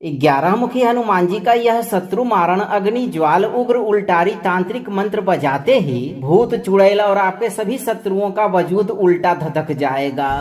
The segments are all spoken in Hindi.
ग्यारह मुखी हनुमान जी का यह शत्रु मारण अग्नि ज्वाल उग्र उल्टारी तांत्रिक मंत्र बजाते ही भूत चुड़ैल और आपके सभी शत्रुओं का वजूद उल्टा धधक जाएगा,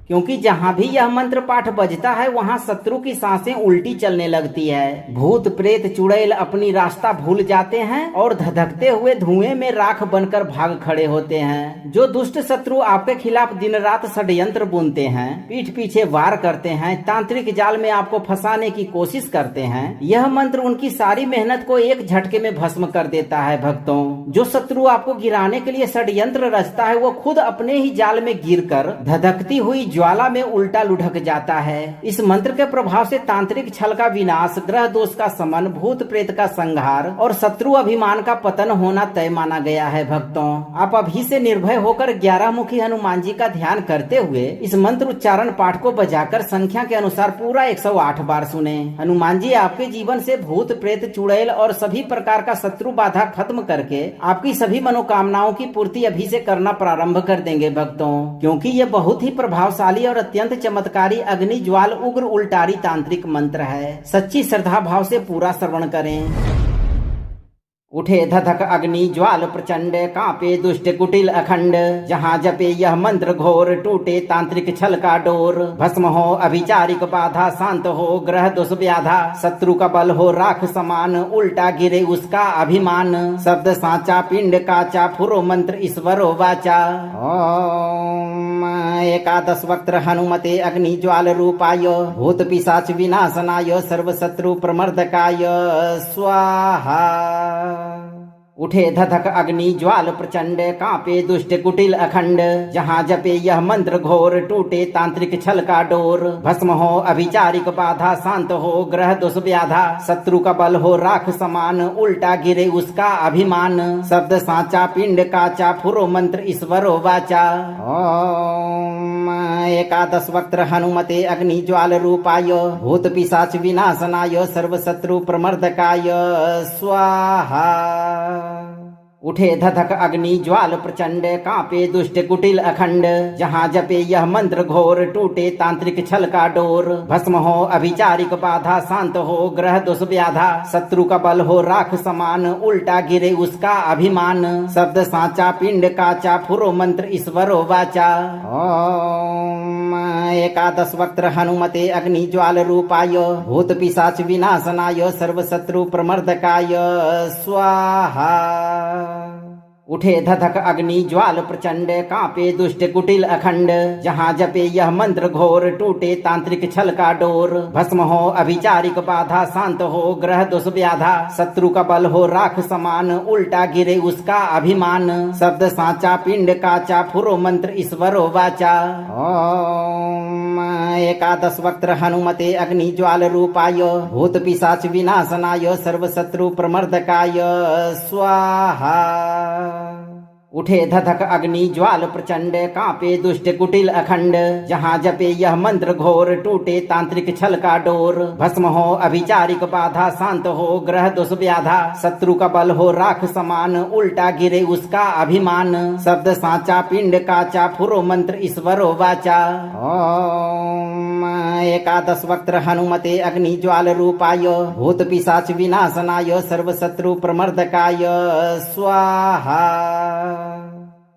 क्योंकि जहां भी यह मंत्र पाठ बजता है वहां शत्रु की सांसें उल्टी चलने लगती है। भूत प्रेत चुड़ैल अपनी रास्ता भूल जाते हैं और धधकते हुए धुएं में राख बनकर भाग खड़े होते हैं। जो दुष्ट शत्रु आपके खिलाफ दिन रात षड्यंत्र बुनते हैं, पीठ पीछे वार करते हैं, तांत्रिक जाल में आपको फंसाने की कोशिश करते हैं, यह मंत्र उनकी सारी मेहनत को एक झटके में भस्म कर देता है। भक्तों, जो शत्रु आपको गिराने के लिए षड्यंत्र रचता है वो खुद अपने ही जाल में गिरकर धधकती हुई ज्वाला में उल्टा लुढ़क जाता है। इस मंत्र के प्रभाव से तांत्रिक छल का विनाश, ग्रह दोष का शमन, भूत प्रेत का संहार और शत्रु अभिमान का पतन होना तय माना गया है। भक्तों, आप अभी से निर्भय होकर 11 मुखी हनुमान जी का ध्यान करते हुए इस मंत्र उच्चारण पाठ को बजाकर संख्या के अनुसार पूरा 108 बार सुने। हनुमान जी आपके जीवन से भूत प्रेत चुड़ैल और सभी प्रकार का शत्रु बाधा खत्म करके आपकी सभी मनोकामनाओं की पूर्ति अभी से करना प्रारंभ कर देंगे। भक्तों, क्योंकि ये बहुत ही प्रभावशाली और अत्यंत चमत्कारी अग्नि ज्वाल उग्र उल्टारी तांत्रिक मंत्र है। सच्ची श्रद्धा भाव से पूरा श्रवण करें। उठे धधक अग्नि ज्वाल प्रचंड, कांपे दुष्ट कुटिल अखंड, जहाँ जपे यह मंत्र घोर, टूटे तांत्रिक छल का डोर। भस्म हो अभिचारिक बाधा, शांत हो ग्रह दोष व्याधा, शत्रु का बल हो राख समान, उल्टा गिरे उसका अभिमान। शब्द साचा पिंड काचा, फुरो मंत्र ईश्वरो वाचा। ओम एकादश वक्त्र हनुमते अग्नि ज्वाल रूपाय, भूत पिशाच विनाशनाय, सर्व शत्रु प्रमर्दकाय स्वाहा। उठे धधक अग्नि ज्वाल प्रचंड, कांपे दुष्ट कुटिल अखंड, जहाँ जपे यह मंत्र घोर, टूटे तांत्रिक छल का डोर। भस्म हो अभिचारिक बाधा, शांत हो ग्रह दोष व्याधा, शत्रु का बल हो राख समान, उल्टा गिरे उसका अभिमान। शब्द साचा पिंड काचा, फुरो मंत्र ईश्वरो वाचा। ओम एकादश वक्त्र हनुमते अग्नि ज्वाल रूपाय, भूत पिशाच विनाशनाय, सर्व शत्रु प्रमर्दकाय स्वाहा। उठे धधक अग्नि ज्वाल प्रचंड, कांपे दुष्ट कुटिल अखंड, जहाँ जपे यह मंत्र घोर, टूटे तांत्रिक छल का डोर। भस्म हो अभिचारिक बाधा, शांत हो ग्रह दोष व्याधा, शत्रु का बल हो राख समान, उल्टा गिरे उसका अभिमान। शब्द साचा पिंड काचा, फुरो मंत्र ईश्वरो वाचा। ओम एकादश वक्त्र हनुमते अग्नि ज्वाल रूपाय, भूत पिशाच विनाशनाय, सर्व शत्रु प्रमर्दकाय स्वाहा। उठे धधक अग्नि ज्वाल प्रचंड, कांपे दुष्ट कुटिल अखंड, जहाँ जपे यह मंत्र घोर, टूटे तांत्रिक छल का डोर। भस्म हो अभिचारिक बाधा, शांत हो ग्रह दोष व्याधा, शत्रु का बल हो राख समान, उल्टा गिरे उसका अभिमान। शब्द साचा पिंड काचा, फुरो मंत्र ईश्वरो वाचा। ओम एकादश वक्त्र हनुमते अग्नि ज्वाल रूपाय, भूत पिशाच विनाशनाय, सर्व शत्रु प्रमर्दकाय स्वाहा। उठे धधक अग्नि ज्वाल प्रचंड, कांपे दुष्ट कुटिल अखंड, जहाँ जपे यह मंत्र घोर, टूटे तांत्रिक छल का डोर। भस्म हो अभिचारिक बाधा, शांत हो ग्रह दोष व्याधा, शत्रु का बल हो राख समान, उल्टा गिरे उसका अभिमान। शब्द साचा पिंड काचा, फुरो मंत्र ईश्वरो वाचा। ओम एकादश वक्त्र हनुमते अग्नि ज्वाल रूपाय, भूत पिशाच विनाशनाय, सर्व शत्रु प्रमर्दकाय स्वाहा।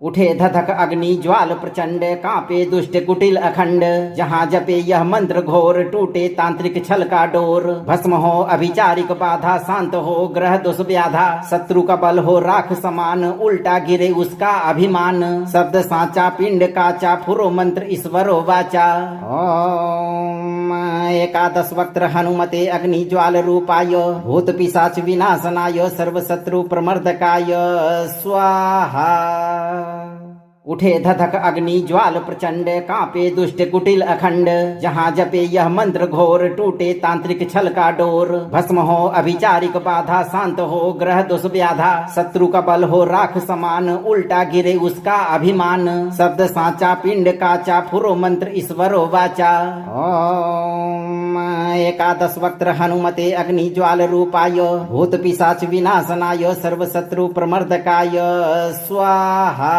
उठे धधक अग्नि ज्वाल प्रचंड, कांपे दुष्ट कुटिल अखंड, जहाँ जपे यह मंत्र घोर, टूटे तांत्रिक छल का डोर। भस्म हो अभिचारिक बाधा, शांत हो ग्रह दोष व्याधा, शत्रु का बल हो राख समान, उल्टा गिरे उसका अभिमान। शब्द साचा पिंड काचा, फुरो मंत्र ईश्वरो वाचा। ओम एकादश वक्त्र हनुमते अग्नि ज्वाल रूपाय, भूत पिशाच विनाशनाय, सर्व शत्रु प्रमर्दकाय स्वाहा। उठे धधक अग्नि ज्वाल प्रचंड, कांपे दुष्ट कुटिल अखंड, जहाँ जपे यह मंत्र घोर, टूटे तांत्रिक छल का डोर। भस्म हो अभिचारिक बाधा, शांत हो ग्रह दोष व्याधा, शत्रु का बल हो राख समान, उल्टा गिरे उसका अभिमान। शब्द साचा पिंड काचा, फुरो मंत्र ईश्वरो वाचा। ओम एकादश वक्त्र हनुमते अग्नि ज्वाल रूपाय, भूत पिशाच विनाशनाय, सर्व शत्रु प्रमर्दकाय स्वाहा।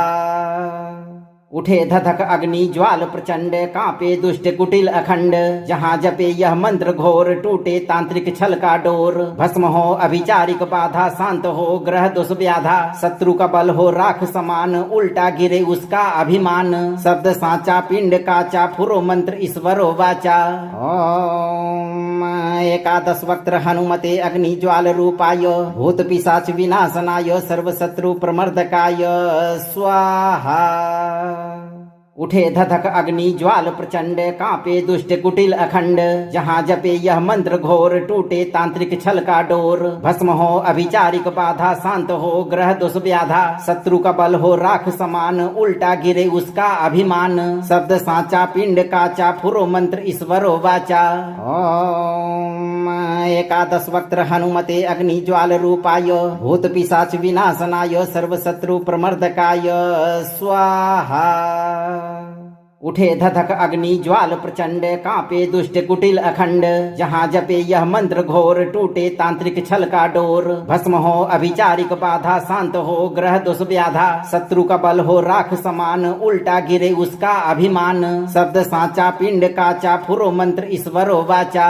उठे धधक अग्नि ज्वाल प्रचंड, कांपे दुष्ट कुटिल अखंड। जहाँ जपे यह मंत्र घोर, टूटे तांत्रिक छल का डोर। भस्म हो अभिचारिक बाधा, शांत हो ग्रह दुष व्याधा। शत्रु का बल हो राख समान, उल्टा गिरे उसका अभिमान। शब्द साचा पिंड काचा, फुरो मंत्र ईश्वरो वाचा। ओम एकादश वक्त्र हनुमते अग्नि ज्वाल रूपाय, भूत पिशाच विनाशनाय, सर्व शत्रु प्रमर्दकाय स्वाहा। उठे धधक अग्नि ज्वाल प्रचंड, कांपे दुष्ट कुटिल अखंड। जहाँ जपे यह मंत्र घोर, टूटे तांत्रिक छल का डोर। भस्म हो अभिचारिक बाधा, शांत हो ग्रह दुष व्याधा। शत्रु का बल हो राख समान, उल्टा गिरे उसका अभिमान। शब्द साचा पिंड काचा, फुरो मंत्र ईश्वरो वाचा। ओम एकादश वक्त्र हनुमते अग्नि ज्वाल रूपाय, भूत पिशाच विनाशनाय, सर्व शत्रु प्रमर्दकाय स्वाहा। उठे धधक अग्नि ज्वाल प्रचंड, कांपे दुष्ट कुटिल अखंड। जहाँ जपे यह मंत्र घोर, टूटे तांत्रिक छल का डोर। भस्म हो अभिचारिक बाधा, शांत हो ग्रह दुष व्याधा। शत्रु का बल हो राख समान, उल्टा गिरे उसका अभिमान। शब्द साचा पिंड काचा, फुरो मंत्र ईश्वरो वाचा।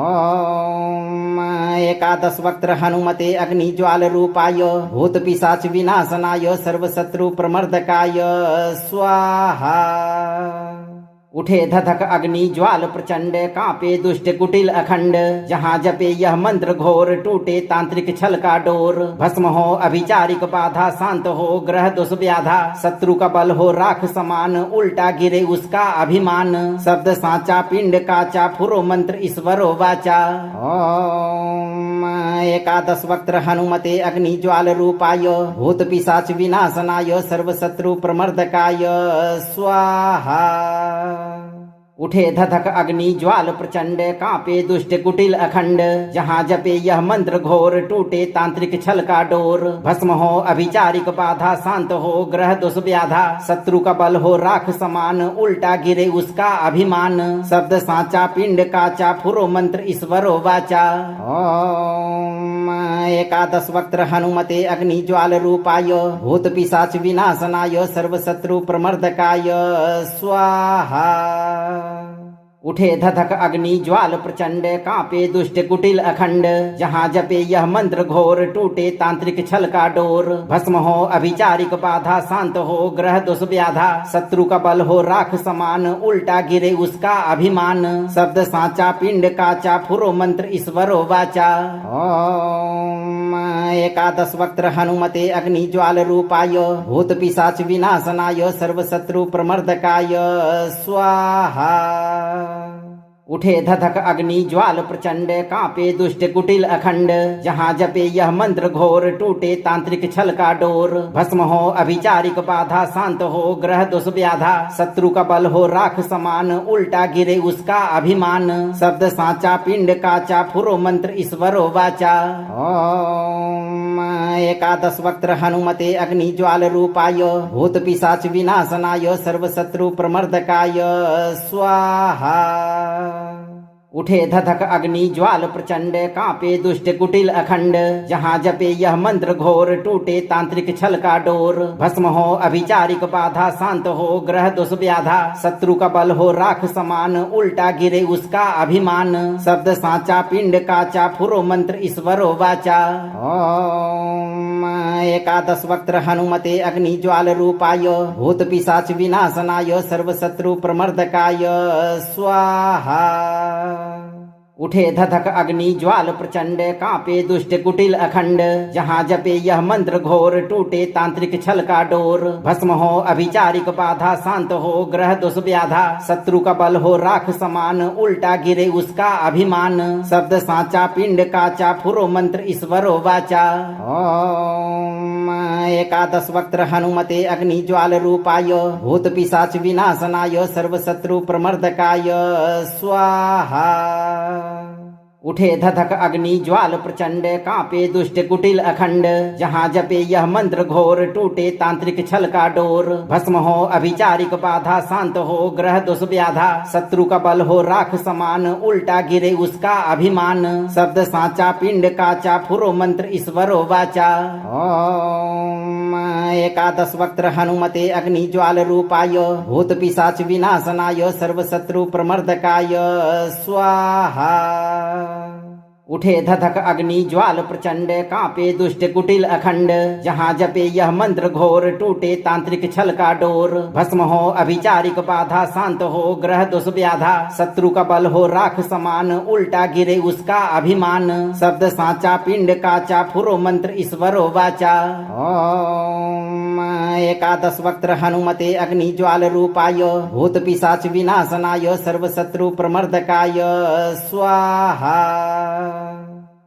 ओम एकादश वक्त्र हनुमते अग्नि ज्वाल रूपाय, भूत पिशाच विनाशनाय, सर्व शत्रु प्रमर्दकाय स्वाहा। उठे धधक अग्नि ज्वाल प्रचंड, कांपे दुष्ट कुटिल अखंड। जहाँ जपे यह मंत्र घोर, टूटे तांत्रिक छल का डोर। भस्म हो अभिचारिक बाधा, शांत हो ग्रह दुष व्याधा। शत्रु का बल हो राख समान, उल्टा गिरे उसका अभिमान। शब्द साचा पिंड काचा, फुरो मंत्र ईश्वरो वाचा। ओम एकादश वक्त्र हनुमते अग्नि ज्वाल रूपाय, भूत पिशाच विनाशनाय, सर्व शत्रु प्रमर्दकाय स्वाहा। उठे धधक अग्नि ज्वाल प्रचंड, कांपे दुष्ट कुटिल अखंड। जहाँ जपे यह मंत्र घोर, टूटे तांत्रिक छल का डोर। भस्म हो अभिचारिक बाधा, शांत हो ग्रह दुष व्याधा। शत्रु का बल हो राख समान, उल्टा गिरे उसका अभिमान। शब्द साचा पिंड काचा, फुरो मंत्र ईश्वरो वाचा। ओम एकादश वक्त्र हनुमते अग्नि ज्वाल रूपाय, भूत पिशाच विनाशनाय, सर्व शत्रु प्रमर्दकाय स्वाहा। उठे धधक अग्नि ज्वाल प्रचंड, कांपे दुष्ट कुटिल अखंड। जहाँ जपे यह मंत्र घोर, टूटे तांत्रिक छल का डोर। भस्म हो अभिचारिक बाधा, शांत हो ग्रह दुष व्याधा। शत्रु का बल हो राख समान, उल्टा गिरे उसका अभिमान। शब्द साचा पिंड काचा, फुरो मंत्र ईश्वरो वाचा। ओम एकादश वक्त्र हनुमते अग्नि ज्वाल रूपाय, भूत पिशाच विनाशनाय, सर्व शत्रु प्रमर्दकाय स्वाहा। उठे धधक अग्नि ज्वाल प्रचंड, कांपे दुष्ट कुटिल अखंड। जहाँ जपे यह मंत्र घोर, टूटे तांत्रिक छल का डोर। भस्म हो अभिचारिक बाधा, शांत हो ग्रह दुष व्याधा। शत्रु का बल हो राख समान, उल्टा गिरे उसका अभिमान। शब्द साचा पिंड काचा, फुरो मंत्र ईश्वरो वाचा। ओम एकादश वक्त्र हनुमते अग्नि ज्वाल रूपाय, भूत पिशाच विनाशनाय, सर्व शत्रु प्रमर्दकाय स्वाहा। उठे धधक अग्नि ज्वाल प्रचंड, कांपे दुष्ट कुटिल अखंड। जहाँ जपे यह मंत्र घोर, टूटे तांत्रिक छल का डोर। भस्म हो अभिचारिक बाधा, शांत हो ग्रह दुष व्याधा। शत्रु का बल हो राख समान, उल्टा गिरे उसका अभिमान। शब्द साचा पिंड काचा, फुरो मंत्र ईश्वरो वाचा। ओम एकादश वक्त्र हनुमते अग्नि ज्वाल रूपाय, भूत पिशाच विनाशनाय, सर्व शत्रु प्रमर्दकाय स्वाहा। उठे धधक अग्नि ज्वाल प्रचंड, कांपे दुष्ट कुटिल अखंड। जहाँ जपे यह मंत्र घोर, टूटे तांत्रिक छल का डोर। भस्म हो अभिचारिक बाधा, शांत हो ग्रह दुष व्याधा। शत्रु का बल हो राख समान, उल्टा गिरे उसका अभिमान। शब्द साचा पिंड काचा, फुरो मंत्र ईश्वरो वाचा। ओम एकादश वक्त्र हनुमते अग्नि ज्वाल रूपाय, भूत पिशाच विनाशनाय, सर्व शत्रु प्रमर्दकाय स्वाहा। उठे धधक अग्नि ज्वाल प्रचंड, कांपे दुष्ट कुटिल अखंड। जहाँ जपे यह मंत्र घोर, टूटे तांत्रिक छल का डोर। भस्म हो अभिचारिक बाधा, शांत हो ग्रह दुष व्याधा। शत्रु का बल हो राख समान, उल्टा गिरे उसका अभिमान। शब्द साचा पिंड काचा, फुरो मंत्र ईश्वरो वाचा। ओम एकादश वक्त्र हनुमते अग्निज्वाल रूपाय भूत पिशाच विनाशनाय सर्वशत्रु प्रमर्दकाय स्वाहा। उठे धधक अग्नि ज्वाल प्रचंड, कांपे दुष्ट कुटिल अखंड, जहाँ जपे यह मंत्र घोर, टूटे तांत्रिक छल का डोर। भस्म हो अभिचारिक बाधा, शांत हो ग्रह दुष व्याधा, शत्रु का बल हो राख समान, उल्टा गिरे उसका अभिमान। शब्द साचा पिंड काचा, फुरो मंत्र ईश्वरो वाचा। ओम एकादश वक्त्र हनुमते अग्नि ज्वाल रूपाय भूत पिशाच विनाशनाय सर्वशत्रु प्रमर्दकाय स्वाहा।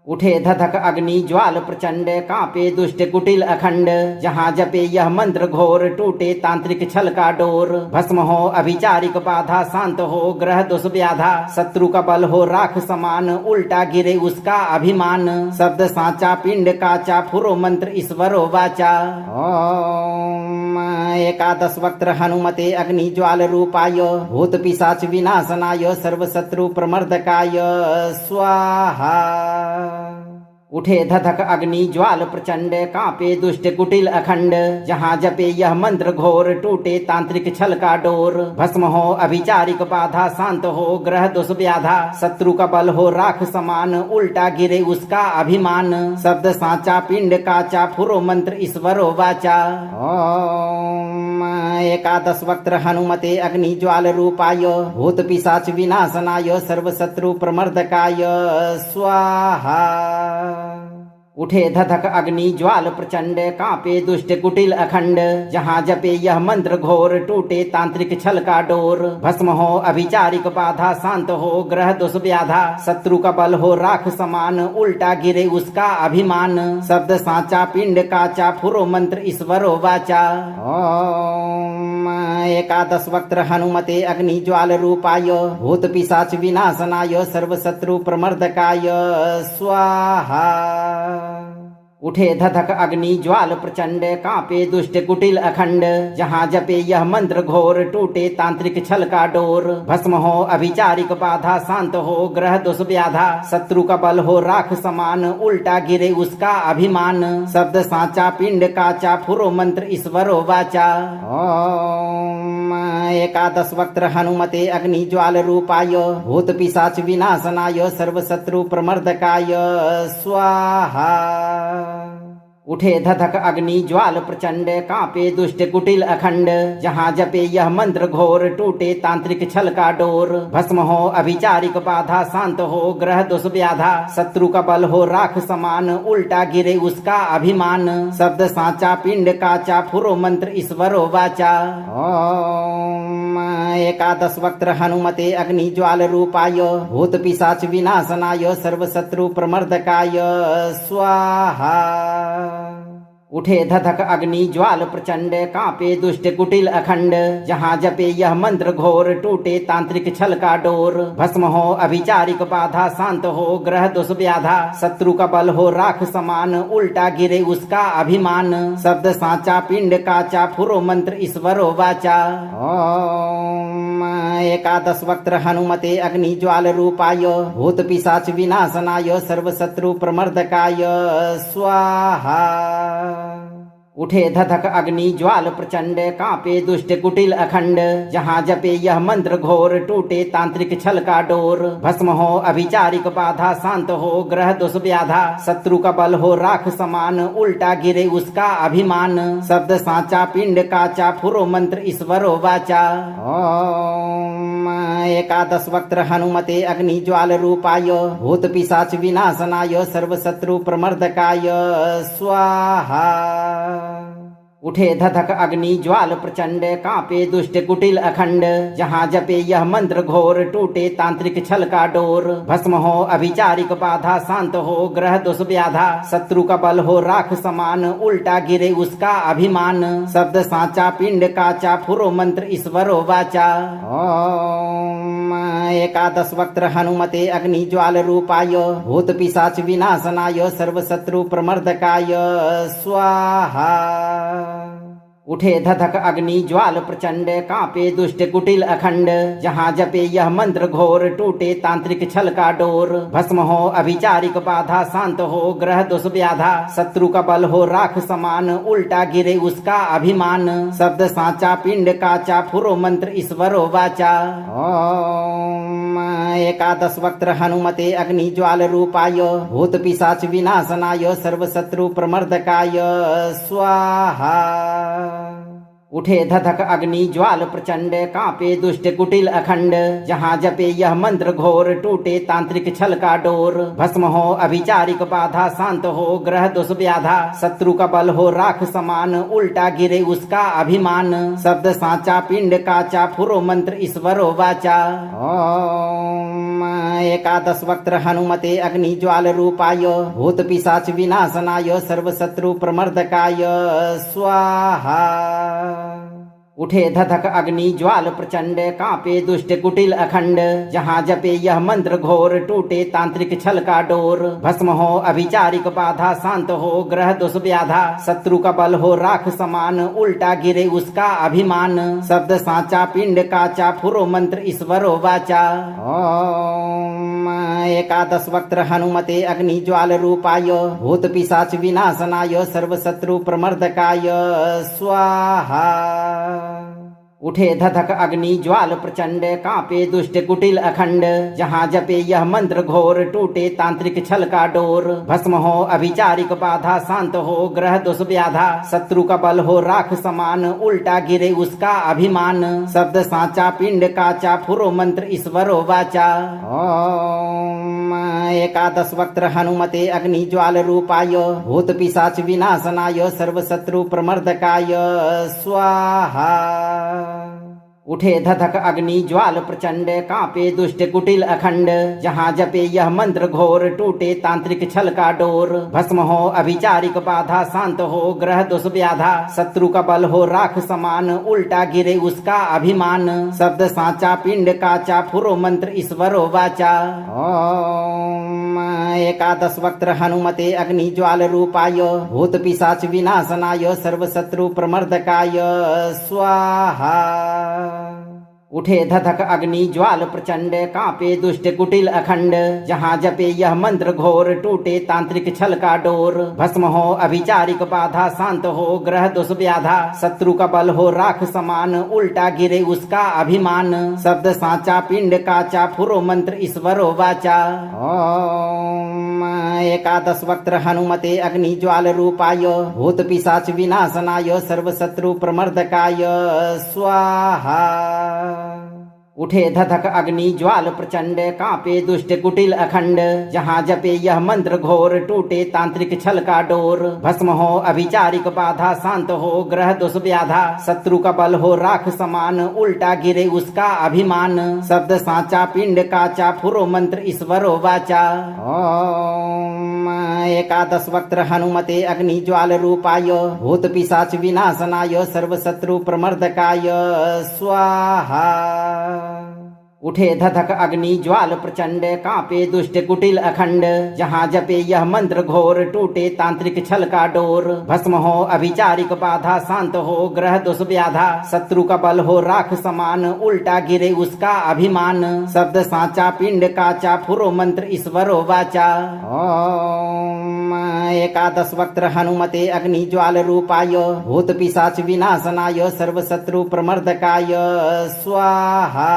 उठे धधक अग्नि ज्वाल प्रचंड, कांपे दुष्ट कुटिल अखंड, जहाँ जपे यह मंत्र घोर, टूटे तांत्रिक छल का डोर। भस्म हो अभिचारिक बाधा, शांत हो ग्रह दुष व्याधा, शत्रु का बल हो राख समान, उल्टा गिरे उसका अभिमान। शब्द साचा पिंड काचा, फुरो मंत्र ईश्वरो वाचा। ओम एकादश वक्त्र हनुमते अग्नि ज्वाल रूपाय भूत पिशाच विनाशनाय सर्वशत्रु प्रमर्दकाय स्वाहा। उठे धधक अग्नि ज्वाल प्रचंड, कांपे दुष्ट कुटिल अखंड, जहाँ जपे यह मंत्र घोर, टूटे तांत्रिक छल का डोर। भस्म हो अभिचारिक बाधा, शांत हो ग्रह दुष व्याधा, शत्रु का बल हो राख समान, उल्टा गिरे उसका अभिमान। शब्द साचा पिंड काचा, फुरो मंत्र ईश्वरो वाचा। ओम एकादश वक्त्र हनुमते अग्नि ज्वाल रूपाय भूत पिशाच विनाशनाय सर्वशत्रु प्रमर्दकाय स्वाहा। उठे धधक अग्नि ज्वाल प्रचंड, कांपे दुष्ट कुटिल अखंड, जहाँ जपे यह मंत्र घोर, टूटे तांत्रिक छल का डोर। भस्म हो अभिचारिक बाधा, शांत हो ग्रह दुष व्याधा, शत्रु का बल हो राख समान, उल्टा गिरे उसका अभिमान। शब्द साचा पिंड काचा, फुरो मंत्र ईश्वरो वाचा। ओम एकादश वक्त्र हनुमते अग्नि ज्वाल रूपाय भूत पिशाच विनाशनाय सर्वशत्रु प्रमर्दकाय स्वाहा। उठे धधक अग्नि ज्वाल प्रचंड, कांपे दुष्ट कुटिल अखंड, जहाँ जपे यह मंत्र घोर, टूटे तांत्रिक छल का डोर। भस्म हो अभिचारिक बाधा, शांत हो ग्रह दुष व्याधा, शत्रु का बल हो राख समान, उल्टा गिरे उसका अभिमान। शब्द साचा पिंड काचा, फुरो मंत्र ईश्वरो वाचा। ओम एकादश वक्त्र हनुमते अग्नि ज्वाल रूपाय भूत पिशाच विनाशनाय सर्वशत्रु प्रमर्दकाय स्वाहा। उठे धधक अग्नि ज्वाल प्रचंड, कांपे दुष्ट कुटिल अखंड, जहाँ जपे यह मंत्र घोर, टूटे तांत्रिक छल का डोर। भस्म हो अभिचारिक बाधा, शांत हो ग्रह दुष व्याधा, शत्रु का बल हो राख समान, उल्टा गिरे उसका अभिमान। शब्द साचा पिंड काचा, फुरो मंत्र ईश्वरो वाचा। ओम एकादश वक्त्र हनुमते अग्नि ज्वाल रूपाय भूत पिशाच विनाशनाय सर्वशत्रु प्रमर्दकाय स्वाहा। उठे धधक अग्नि ज्वाल प्रचंड, कांपे दुष्ट कुटिल अखंड, जहाँ जपे यह मंत्र घोर, टूटे तांत्रिक छल का डोर। भस्म हो अभिचारिक बाधा, शांत हो ग्रह दुष व्याधा, शत्रु का बल हो राख समान, उल्टा गिरे उसका अभिमान। शब्द साचा पिंड काचा, फुरो मंत्र ईश्वरो वाचा। ओम एकादश वक्त्र हनुमते अग्नि ज्वाल रूपाय भूत पिशाच विनाशनाय सर्वशत्रु प्रमर्दकाय स्वाहा। उठे धधक अग्नि ज्वाल प्रचंड, कांपे दुष्ट कुटिल अखंड, जहाँ जपे यह मंत्र घोर, टूटे तांत्रिक छल का डोर। भस्म हो अभिचारिक बाधा, शांत हो ग्रह दुष व्याधा, शत्रु का बल हो राख समान, उल्टा गिरे उसका अभिमान। शब्द साचा पिंड काचा, फुरो मंत्र ईश्वरो वाचा। ओम एकादश वक्त्र हनुमते अग्नि ज्वाल रूपाय भूत पिशाच विनाशनाय सर्वशत्रु प्रमर्दकाय स्वाहा। उठे धधक अग्नि ज्वाल प्रचंड, कांपे दुष्ट कुटिल अखंड, जहाँ जपे यह मंत्र घोर, टूटे तांत्रिक छल का डोर। भस्म हो अभिचारिक बाधा, शांत हो ग्रह दुष व्याधा, शत्रु का बल हो राख समान, उल्टा गिरे उसका अभिमान। शब्द साचा पिंड काचा, फुरो मंत्र ईश्वरो वाचा। ओम एकादश वक्त्र हनुमते अग्नि ज्वाल रूपाय भूत पिशाच विनाशनाय सर्वशत्रु प्रमर्दकाय स्वाहा। उठे धधक अग्नि ज्वाल प्रचंड, कांपे दुष्ट कुटिल अखंड। जहाँ जपे यह मंत्र घोर, टूटे तांत्रिक छल का डोर। भस्म हो अभिचारिक बाधा, शांत हो ग्रह दोष व्याधा। शत्रु का बल हो राख समान, उल्टा गिरे उसका अभिमान। शब्द साचा पिंड काचा, फुरो मंत्र ईश्वरो वाचा। ओम एकादश वक्त्र हनुमते अग्नि ज्वाल रूपाय, भूत पिशाच विनाशनाय, सर्व शत्रु प्रमर्दकाय स्वाहा। उठे धधक अग्नि ज्वाल प्रचंड, कांपे दुष्ट कुटिल अखंड। जहाँ जपे यह मंत्र घोर, टूटे तांत्रिक छल का डोर। भस्म हो अभिचारिक बाधा, शांत हो ग्रह दोष व्याधा। शत्रु का बल हो राख समान, उल्टा गिरे उसका अभिमान। शब्द साचा पिंड काचा, फुरो मंत्र ईश्वरो वाचा। ओम एकादश वक्त्र हनुमते अग्नि ज्वाल रूपाय, भूत पिशाच विनाशनाय, सर्व शत्रु प्रमर्दकाय स्वाहा। उठे धधक अग्नि ज्वाल प्रचंड, कांपे दुष्ट कुटिल अखंड। जहाँ जपे यह मंत्र घोर, टूटे तांत्रिक छल का डोर। भस्म हो अभिचारिक बाधा, शांत हो ग्रह दोष व्याधा। शत्रु का बल हो राख समान, उल्टा गिरे उसका अभिमान। शब्द साचा पिंड काचा, फुरो मंत्र ईश्वरो वाचा। ओम एकादश वक्त्र हनुमते अग्नि ज्वाल रूपाय, भूत पिशाच विनाशनाय, सर्व शत्रु प्रमर्दकाय स्वाहा। उठे धधक अग्नि ज्वाल प्रचंड, कांपे दुष्ट कुटिल अखंड। जहाँ जपे यह मंत्र घोर, टूटे तांत्रिक छल का डोर। भस्म हो अभिचारिक बाधा, शांत हो ग्रह दोष व्याधा। शत्रु का बल हो राख समान, उल्टा गिरे उसका अभिमान। शब्द साचा पिंड काचा, फुरो मंत्र ईश्वरो वाचा। ओम एकादश वक्त्र हनुमते अग्नि ज्वाल रूपाय, भूत पिशाच विनाशनाय, सर्व शत्रु प्रमर्दकाय स्वाहा। उठे धधक अग्नि ज्वाल प्रचंड, कांपे दुष्ट कुटिल अखंड। जहाँ जपे यह मंत्र घोर, टूटे तांत्रिक छल का डोर। भस्म हो अभिचारिक बाधा, शांत हो ग्रह दोष व्याधा। शत्रु का बल हो राख समान, उल्टा गिरे उसका अभिमान। शब्द साचा पिंड काचा, फुरो मंत्र ईश्वरो वाचा। ओम एकादश वक्त्र हनुमते अग्नि ज्वाल रूपाय, भूत पिशाच विनाशनाय, सर्व शत्रु प्रमर्दकाय स्वाहा। उठे धधक अग्नि ज्वाल प्रचंड, कांपे दुष्ट कुटिल अखंड। जहाँ जपे यह मंत्र घोर, टूटे तांत्रिक छल का डोर। भस्म हो अभिचारिक बाधा, शांत हो ग्रह दोष व्याधा। शत्रु का बल हो राख समान, उल्टा गिरे उसका अभिमान। शब्द साचा पिंड काचा, फुरो मंत्र ईश्वरो वाचा। ओम एकादश वक्त्र हनुमते अग्नि ज्वाल रूपाय, भूत पिशाच विनाशनाय, सर्व शत्रु प्रमर्दकाय स्वाहा। उठे धधक अग्नि ज्वाल प्रचंड, कांपे दुष्ट कुटिल अखंड। जहाँ जपे यह मंत्र घोर, टूटे तांत्रिक छल का डोर। भस्म हो अभिचारिक बाधा, शांत हो ग्रह दोष व्याधा। शत्रु का बल हो राख समान, उल्टा गिरे उसका अभिमान। शब्द साचा पिंड काचा, फुरो मंत्र ईश्वरो वाचा। ओम एकादश वक्त्र हनुमते अग्नि ज्वाल रूपाय, भूत पिशाच विनाशनाय, सर्व शत्रु प्रमर्दकाय स्वाहा। उठे धधक अग्नि ज्वाल प्रचंड, कांपे दुष्ट कुटिल अखंड। जहाँ जपे यह मंत्र घोर, टूटे तांत्रिक छल का डोर। भस्म हो अभिचारिक बाधा, शांत हो ग्रह दोष व्याधा। शत्रु का बल हो राख समान, उल्टा गिरे उसका अभिमान। शब्द साचा पिंड काचा, फुरो मंत्र ईश्वरो वाचा। ओम एकादश वक्त्र हनुमते अग्नि ज्वाल रूपाय, भूत पिशाच विनाशनाय, सर्व शत्रु प्रमर्दकाय स्वाहा।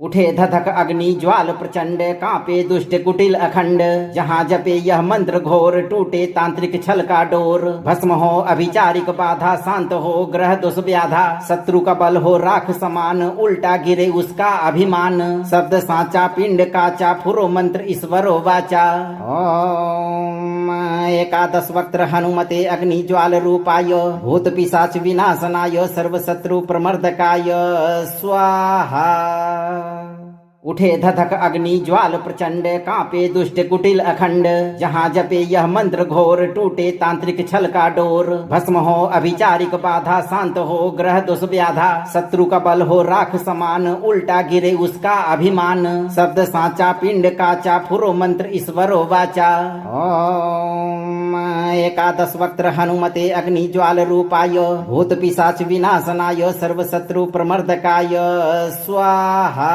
उठे धधक अग्नि ज्वाल प्रचंड, कांपे दुष्ट कुटिल अखंड। जहाँ जपे यह मंत्र घोर, टूटे तांत्रिक छल का डोर। भस्म हो अभिचारिक बाधा, शांत हो ग्रह दोष व्याधा। शत्रु का बल हो राख समान, उल्टा गिरे उसका अभिमान। शब्द साचा पिंड काचा, फुरो मंत्र ईश्वरो वाचा। ओम एकादश वक्त्र हनुमते अग्नि ज्वाल रूपाय, भूत पिशाच विनाशनाय, सर्व शत्रु प्रमर्दकाय स्वाहा। उठे धधक अग्नि ज्वाल प्रचंड, कांपे दुष्ट कुटिल अखंड। जहाँ जपे यह मंत्र घोर, टूटे तांत्रिक छल का डोर। भस्म हो अभिचारिक बाधा, शांत हो ग्रह दोष व्याधा। शत्रु का बल हो राख समान, उल्टा गिरे उसका अभिमान। शब्द साचा पिंड काचा, फुरो मंत्र ईश्वरो वाचा। ओम एकादश वक्त्र हनुमते अग्निज्वाल रूपाय भूत पिशाच विनाशनाय सर्वशत्रु प्रमर्दकाय स्वाहा।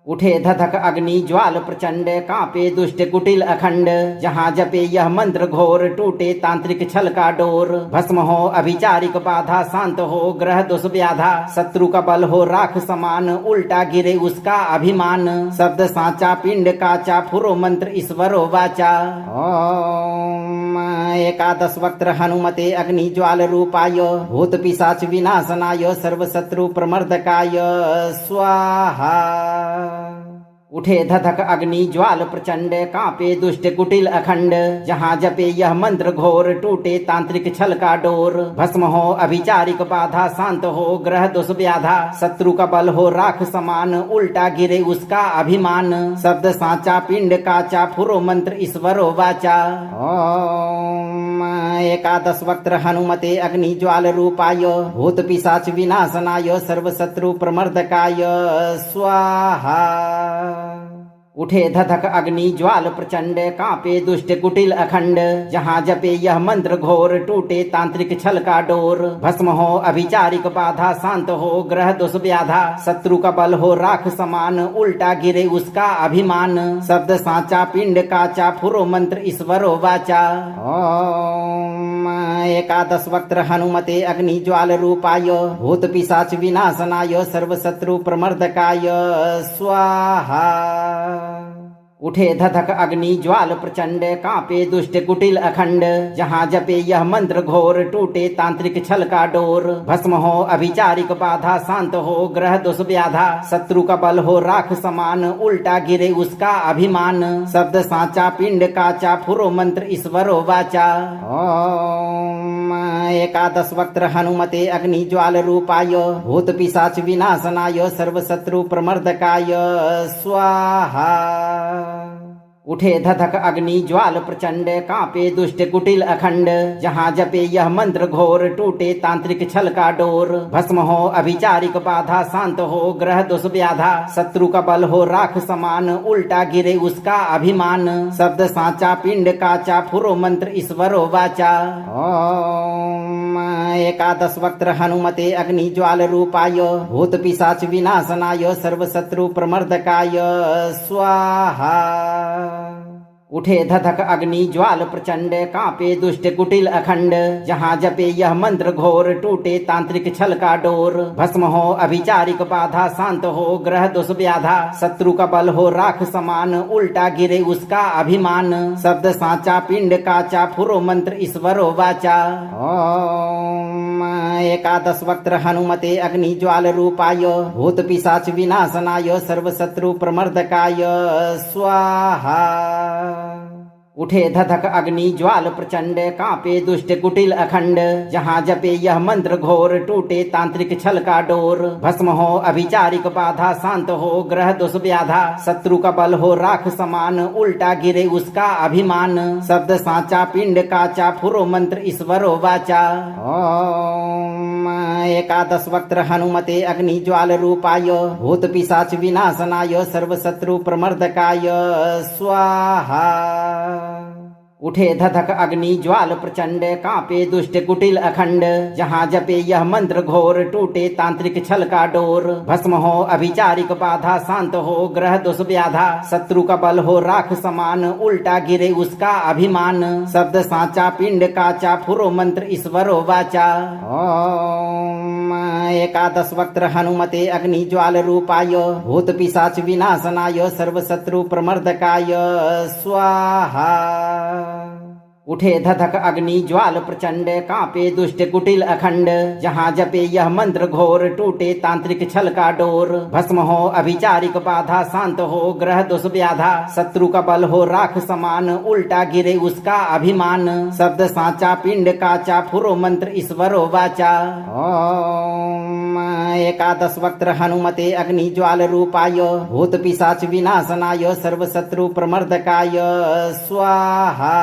उठे धधक अग्नि ज्वाल प्रचंड, कांपे दुष्ट कुटिल अखंड, जहाँ जपे यह मंत्र घोर, टूटे तांत्रिक छल का डोर। भस्म हो अभिचारिक बाधा, शांत हो ग्रह दोष व्याधा, शत्रु का बल हो राख समान, उल्टा गिरे उसका अभिमान। शब्द साचा पिंड काचा, फुरो मंत्र ईश्वरो वाचा। ओम एकादश वक्त्र हनुमते अग्नि ज्वाल रूपाय भूत पिशाच विनाशनाय सर्वशत्रु प्रमर्दकाय स्वाहा। उठे धधक अग्नि ज्वाल प्रचंड, कांपे दुष्ट कुटिल अखंड, जहाँ जपे यह मंत्र घोर, टूटे तांत्रिक छल का डोर। भस्म हो अभिचारिक बाधा, शांत हो ग्रह दोष व्याधा, शत्रु का बल हो राख समान, उल्टा गिरे उसका अभिमान। शब्द साचा पिंड काचा, फुरो मंत्र ईश्वरो वाचा। ओम एकादश वक्त्र हनुमते अग्नि ज्वाल रूपाय भूत पिशाच विनाशनाय सर्वशत्रु प्रमर्दकाय स्वाहा। उठे धधक अग्नि ज्वाल प्रचंड, कांपे दुष्ट कुटिल अखंड, जहाँ जपे यह मंत्र घोर, टूटे तांत्रिक छल का डोर। भस्म हो अभिचारिक बाधा, शांत हो ग्रह दोष व्याधा, शत्रु का बल हो राख समान, उल्टा गिरे उसका अभिमान। शब्द साचा पिंड काचा, फुरो मंत्र ईश्वरो वाचा। ओम एकादश वक्त्र हनुमते अग्नि ज्वाल रूपाय भूत पिशाच विनाशनाय सर्वशत्रु प्रमर्दकाय स्वाहा। उठे धधक अग्नि ज्वाल प्रचंड, कांपे दुष्ट कुटिल अखंड, जहाँ जपे यह मंत्र घोर, टूटे तांत्रिक छल का डोर। भस्म हो अभिचारिक बाधा, शांत हो ग्रह दोष व्याधा, शत्रु का बल हो राख समान, उल्टा गिरे उसका अभिमान। शब्द साचा पिंड काचा, फुरो मंत्र ईश्वरो वाचा। ओम एकादश वक्त्र हनुमते अग्नि ज्वाल रूपाय भूत पिशाच विनाशनाय सर्वशत्रु प्रमर्दकाय स्वाहा। उठे धधक अग्नि ज्वाल प्रचंड, कांपे दुष्ट कुटिल अखंड, जहाँ जपे यह मंत्र घोर, टूटे तांत्रिक छल का डोर। भस्म हो अभिचारिक बाधा, शांत हो ग्रह दोष व्याधा, शत्रु का बल हो राख समान, उल्टा गिरे उसका अभिमान। शब्द साचा पिंड काचा, फुरो मंत्र ईश्वरो वाचा। ओम एकादश वक्त्र हनुमते अग्नि ज्वाल रूपाय भूत पिशाच विनाशनाय सर्वशत्रु प्रमर्दकाय स्वाहा। उठे धधक अग्नि ज्वाल प्रचंड, कांपे दुष्ट कुटिल अखंड, जहाँ जपे यह मंत्र घोर, टूटे तांत्रिक छल का डोर। भस्म हो अभिचारिक बाधा, शांत हो ग्रह दोष व्याधा, शत्रु का बल हो राख समान, उल्टा गिरे उसका अभिमान। शब्द साचा पिंड काचा, फुरो मंत्र ईश्वरो वाचा। ओम एकादश वक्त्र हनुमते अग्नि ज्वाल रूपाय भूत पिशाच विनाशनाय सर्वशत्रु प्रमर्दकाय स्वाहा। उठे धधक अग्नि ज्वाल प्रचंड, कांपे दुष्ट कुटिल अखंड, जहाँ जपे यह मंत्र घोर, टूटे तांत्रिक छल का डोर। भस्म हो अभिचारिक बाधा, शांत हो ग्रह दोष व्याधा, शत्रु का बल हो राख समान, उल्टा गिरे उसका अभिमान। शब्द साचा पिंड काचा, फुरो मंत्र ईश्वरो वाचा। ओम एकादश वक्त्र हनुमते अग्नि ज्वाल रूपाय भूत पिशाच विनाशनाय सर्वशत्रु प्रमर्दकाय स्वाहा। उठे धधक अग्नि ज्वाल प्रचंड, कांपे दुष्ट कुटिल अखंड, जहाँ जपे यह मंत्र घोर, टूटे तांत्रिक छल का डोर। भस्म हो अभिचारिक बाधा, शांत हो ग्रह दोष व्याधा, शत्रु का बल हो राख समान, उल्टा गिरे उसका अभिमान। शब्द साचा पिंड काचा, फुरो मंत्र ईश्वरो वाचा। ओम एकादश वक्त्र हनुमते अग्नि ज्वाल रूपाय भूत पिशाच विनाशनाय सर्वशत्रु प्रमर्दकाय स्वाहा। उठे धधक अग्नि ज्वाल प्रचंड, कांपे दुष्ट कुटिल अखंड, जहाँ जपे यह मंत्र घोर, टूटे तांत्रिक छल का डोर। भस्म हो अभिचारिक बाधा, शांत हो ग्रह दोष व्याधा, शत्रु का बल हो राख समान, उल्टा गिरे उसका अभिमान। शब्द साचा पिंड काचा, फुरो मंत्र ईश्वरो वाचा। ओम एकादश वक्त्र हनुमते अग्नि ज्वाल रूपाय भूत पिशाच विनाशनाय सर्वशत्रु प्रमर्दकाय स्वाहा।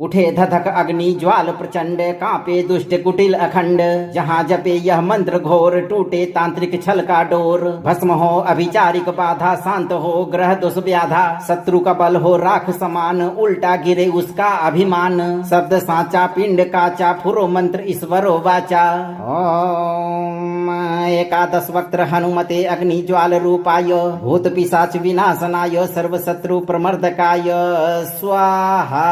उठे धधक अग्नि ज्वाल प्रचंड, कांपे दुष्ट कुटिल अखंड। जहाँ जपे यह मंत्र घोर, टूटे तांत्रिक छल का डोर। भस्म हो अभिचारिक बाधा, शांत हो ग्रह दुष व्याधा। शत्रु का बल हो राख समान, उल्टा गिरे उसका अभिमान। शब्द साचा पिंड काचा, फुरो मंत्र ईश्वरो वाचा। ओम एकादश वक्त्र हनुमते अग्नि ज्वाल रूपाय, भूत पिशाच विनाशनाय, सर्व शत्रु प्रमर्दकाय स्वाहा।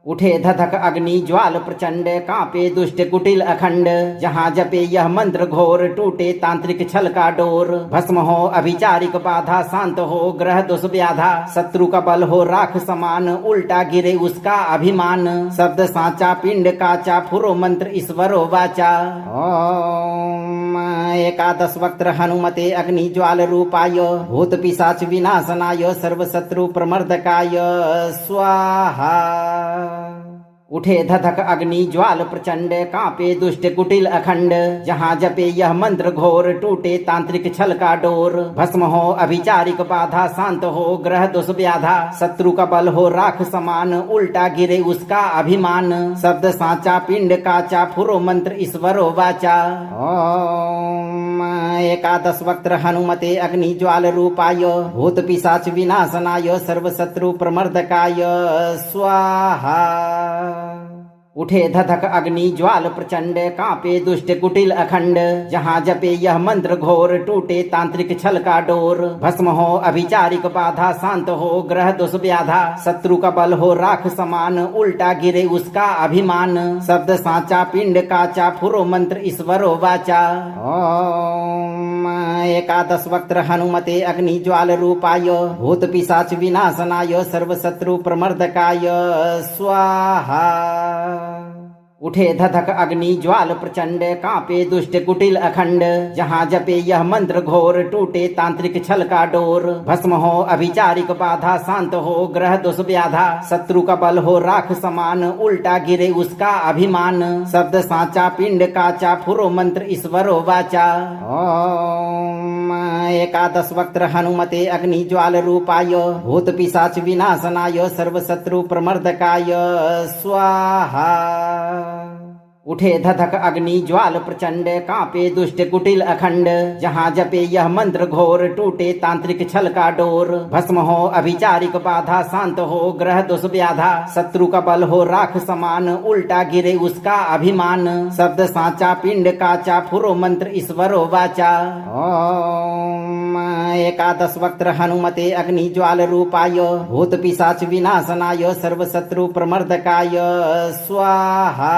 उठे धधक अग्नि ज्वाल प्रचंड, कांपे दुष्ट कुटिल अखंड। जहाँ जपे यह मंत्र घोर, टूटे तांत्रिक छल का डोर। भस्म हो अभिचारिक बाधा, शांत हो ग्रह दुष व्याधा। शत्रु का बल हो राख समान, उल्टा गिरे उसका अभिमान। शब्द साचा पिंड काचा, फुरो मंत्र ईश्वरो वाचा। ओम एकादश वक्त्र हनुमते अग्नि ज्वाल रूपाय, भूत पिशाच विनाशनाय, सर्व शत्रु प्रमर्दकाय स्वाहा। उठे धधक अग्नि ज्वाल प्रचंड, कांपे दुष्ट कुटिल अखंड। जहाँ जपे यह मंत्र घोर, टूटे तांत्रिक छल का डोर। भस्म हो अभिचारिक बाधा, शांत हो ग्रह दुष व्याधा। शत्रु का बल हो राख समान, उल्टा गिरे उसका अभिमान। शब्द साचा पिंड काचा, फुरो मंत्र ईश्वरो वाचा। ओम एकादश वक्त्र हनुमते अग्नि ज्वाल रूपाय, भूत पिशाच विनाशनाय, सर्व शत्रु प्रमर्दकाय स्वाहा। उठे धधक अग्नि ज्वाल प्रचंड, कांपे दुष्ट कुटिल अखंड। जहाँ जपे यह मंत्र घोर, टूटे तांत्रिक छल का डोर। भस्म हो अभिचारिक बाधा, शांत हो ग्रह दुष व्याधा। शत्रु का बल हो राख समान, उल्टा गिरे उसका अभिमान। शब्द साचा पिंड काचा, फुरो मंत्र ईश्वरो वाचा। ओम एकादश वक्त्र हनुमते अग्नि ज्वाल रूपाय, भूत पिशाच विनाशनाय, सर्व शत्रु प्रमर्दकाय स्वाहा। उठे धधक अग्नि ज्वाल प्रचंड, कांपे दुष्ट कुटिल अखंड। जहाँ जपे यह मंत्र घोर, टूटे तांत्रिक छल का डोर। भस्म हो अभिचारिक बाधा, शांत हो ग्रह दुष व्याधा। शत्रु का बल हो राख समान, उल्टा गिरे उसका अभिमान। शब्द साचा पिंड काचा, फुरो मंत्र ईश्वरो वाचा। ओम एकादश वक्त्र हनुमते अग्नि ज्वाल रूपाय, भूत पिशाच विनाशनाय, सर्व शत्रु प्रमर्दकाय स्वाहा। उठे धधक अग्नि ज्वाल प्रचंड, कांपे दुष्ट कुटिल अखंड। जहाँ जपे यह मंत्र घोर, टूटे तांत्रिक छल का डोर। भस्म हो अभिचारिक बाधा, शांत हो ग्रह दुष व्याधा। शत्रु का बल हो राख समान, उल्टा गिरे उसका अभिमान। शब्द साचा पिंड काचा, फुरो मंत्र ईश्वरो वाचा। ओम एकादश वक्त्र हनुमते अग्नि ज्वाल रूपाय, भूत पिशाच विनाशनाय, सर्व शत्रु प्रमर्दकाय स्वाहा।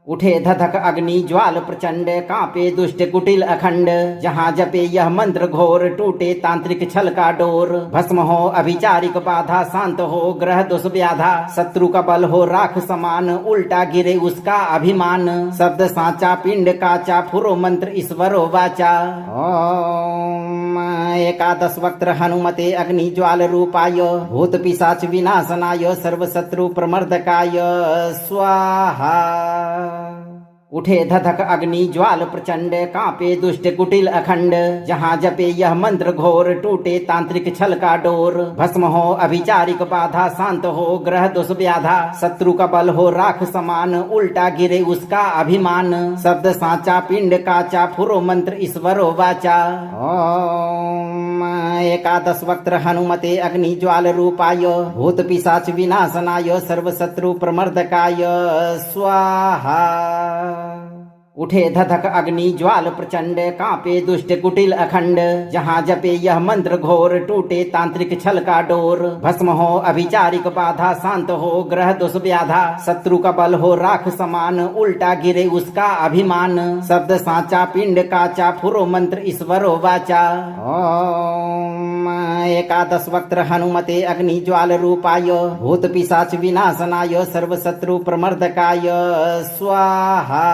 उठे धधक अग्नि ज्वाल प्रचंड, कांपे दुष्ट कुटिल अखंड। जहाँ जपे यह मंत्र घोर, टूटे तांत्रिक छल का डोर। भस्म हो अभिचारिक बाधा, शांत हो ग्रह दुष व्याधा। शत्रु का बल हो राख समान, उल्टा गिरे उसका अभिमान। शब्द साचा पिंड काचा, फुरो मंत्र ईश्वरो वाचा। ओम एकादश वक्त्र हनुमते अग्नि ज्वाल रूपाय, भूत पिशाच विनाशनाय, सर्व शत्रु प्रमर्दकाय स्वाहा। उठे धधक अग्नि ज्वाल प्रचंड, कांपे दुष्ट कुटिल अखंड। जहाँ जपे यह मंत्र घोर, टूटे तांत्रिक छल का डोर। भस्म हो अभिचारिक बाधा, शांत हो ग्रह दुष व्याधा। शत्रु का बल हो राख समान, उल्टा गिरे उसका अभिमान। शब्द साचा पिंड काचा, फुरो मंत्र ईश्वरो वाचा। ओम एकादश वक्त्र हनुमते अग्नि ज्वाल रूपाय, भूत पिशाच विनाशनाय, सर्व शत्रु प्रमर्दकाय स्वाहा। उठे धधक अग्नि ज्वाल प्रचंड, कांपे दुष्ट कुटिल अखंड। जहाँ जपे यह मंत्र घोर, टूटे तांत्रिक छल का डोर। भस्म हो अभिचारिक बाधा, शांत हो ग्रह दुष व्याधा। शत्रु का बल हो राख समान, उल्टा गिरे उसका अभिमान। शब्द साचा पिंड काचा, फुरो मंत्र ईश्वरो वाचा। ओम एकादश वक्त्र हनुमते अग्नि ज्वाल रूपाय, भूत पिशाच विनाशनाय, सर्व शत्रु प्रमर्दकाय स्वाहा।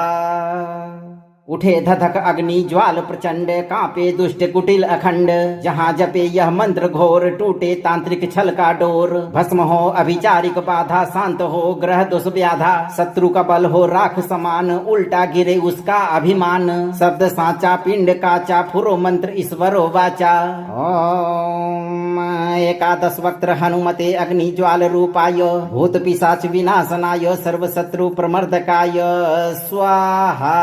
उठे धधक अग्नि ज्वाल प्रचंड, कांपे दुष्ट कुटिल अखंड। जहाँ जपे यह मंत्र घोर, टूटे तांत्रिक छल का डोर। भस्म हो अभिचारिक बाधा, शांत हो ग्रह दुष व्याधा। शत्रु का बल हो राख समान, उल्टा गिरे उसका अभिमान। शब्द साचा पिंड काचा, फुरो मंत्र ईश्वरो वाचा। ओम एकादश वक्त्र हनुमते अग्निज्वाल रूपाय भूत पिशाच विनाशनाय सर्वशत्रु प्रमर्दकाय स्वाहा।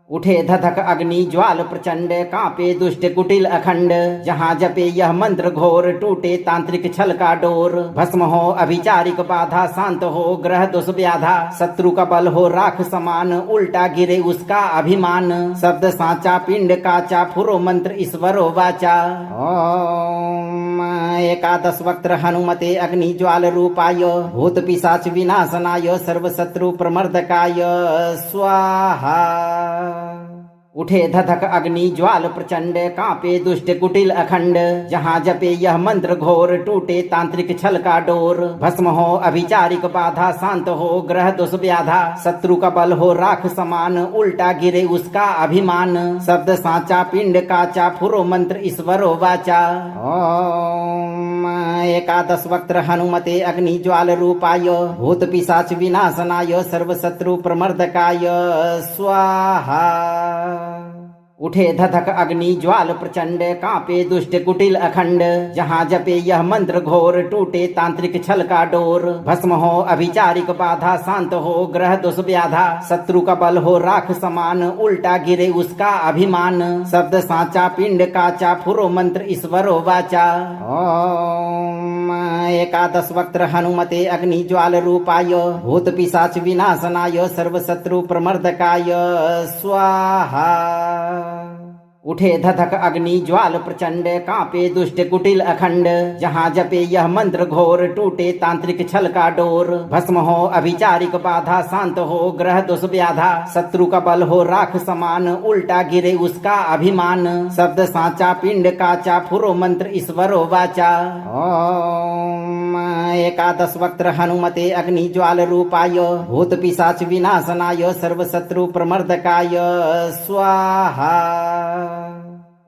उठे धधक अग्नि ज्वाल प्रचंड, कांपे दुष्ट कुटिल अखंड। जहाँ जपे यह मंत्र घोर, टूटे तांत्रिक छल का डोर। भस्म हो अभिचारिक बाधा, शांत हो ग्रह दोष व्याधा। शत्रु का बल हो राख समान, उल्टा गिरे उसका अभिमान। शब्द साचा पिंड काचा, फुरो मंत्र ईश्वरो वाचा। ओम एकादश वक्त्र हनुमते अग्नि ज्वाल रूपाय भूत पिशाच विनाशनाय सर्वशत्रु प्रमर्दकाय स्वाहा। उठे धधक अग्नि ज्वाल प्रचंड, कांपे दुष्ट कुटिल अखंड। जहाँ जपे यह मंत्र घोर, टूटे तांत्रिक छल का डोर। भस्म हो अभिचारिक बाधा, शांत हो ग्रह दोष व्याधा। शत्रु का बल हो राख समान, उल्टा गिरे उसका अभिमान। शब्द साचा पिंड काचा, फुरो मंत्र ईश्वरो वाचा। ओम एकादश वक्त्र हनुमते अग्नि ज्वाल रूपाय भूत पिशाच विनाशनाय सर्वशत्रु प्रमर्दकाय स्वाहा। उठे धधक अग्नि ज्वाल प्रचंड, कांपे दुष्ट कुटिल अखंड। जहाँ जपे यह मंत्र घोर, टूटे तांत्रिक छल का डोर। भस्म हो अभिचारिक बाधा, शांत हो ग्रह दोष व्याधा। शत्रु का बल हो राख समान, उल्टा गिरे उसका अभिमान। शब्द साचा पिंड काचा, फुरो मंत्र ईश्वरो वाचा। ओम एकादश वक्त्र हनुमते अग्नि ज्वाल रूपाय भूत पिशाच विनाशनाय सर्वशत्रु प्रमर्दकाय स्वाहा। उठे धधक अग्नि ज्वाल प्रचंड, कांपे दुष्ट कुटिल अखंड। जहाँ जपे यह मंत्र घोर, टूटे तांत्रिक छल का डोर। भस्म हो अभिचारिक बाधा, शांत हो ग्रह दोष व्याधा। शत्रु का बल हो राख समान, उल्टा गिरे उसका अभिमान। शब्द साचा पिंड काचा, फुरो मंत्र ईश्वरो वाचा। ओम एकादश वक्त्र हनुमते अग्नि ज्वाल रूपाय भूत पिशाच विनाशनाय सर्वशत्रु प्रमर्दकाय स्वाहा।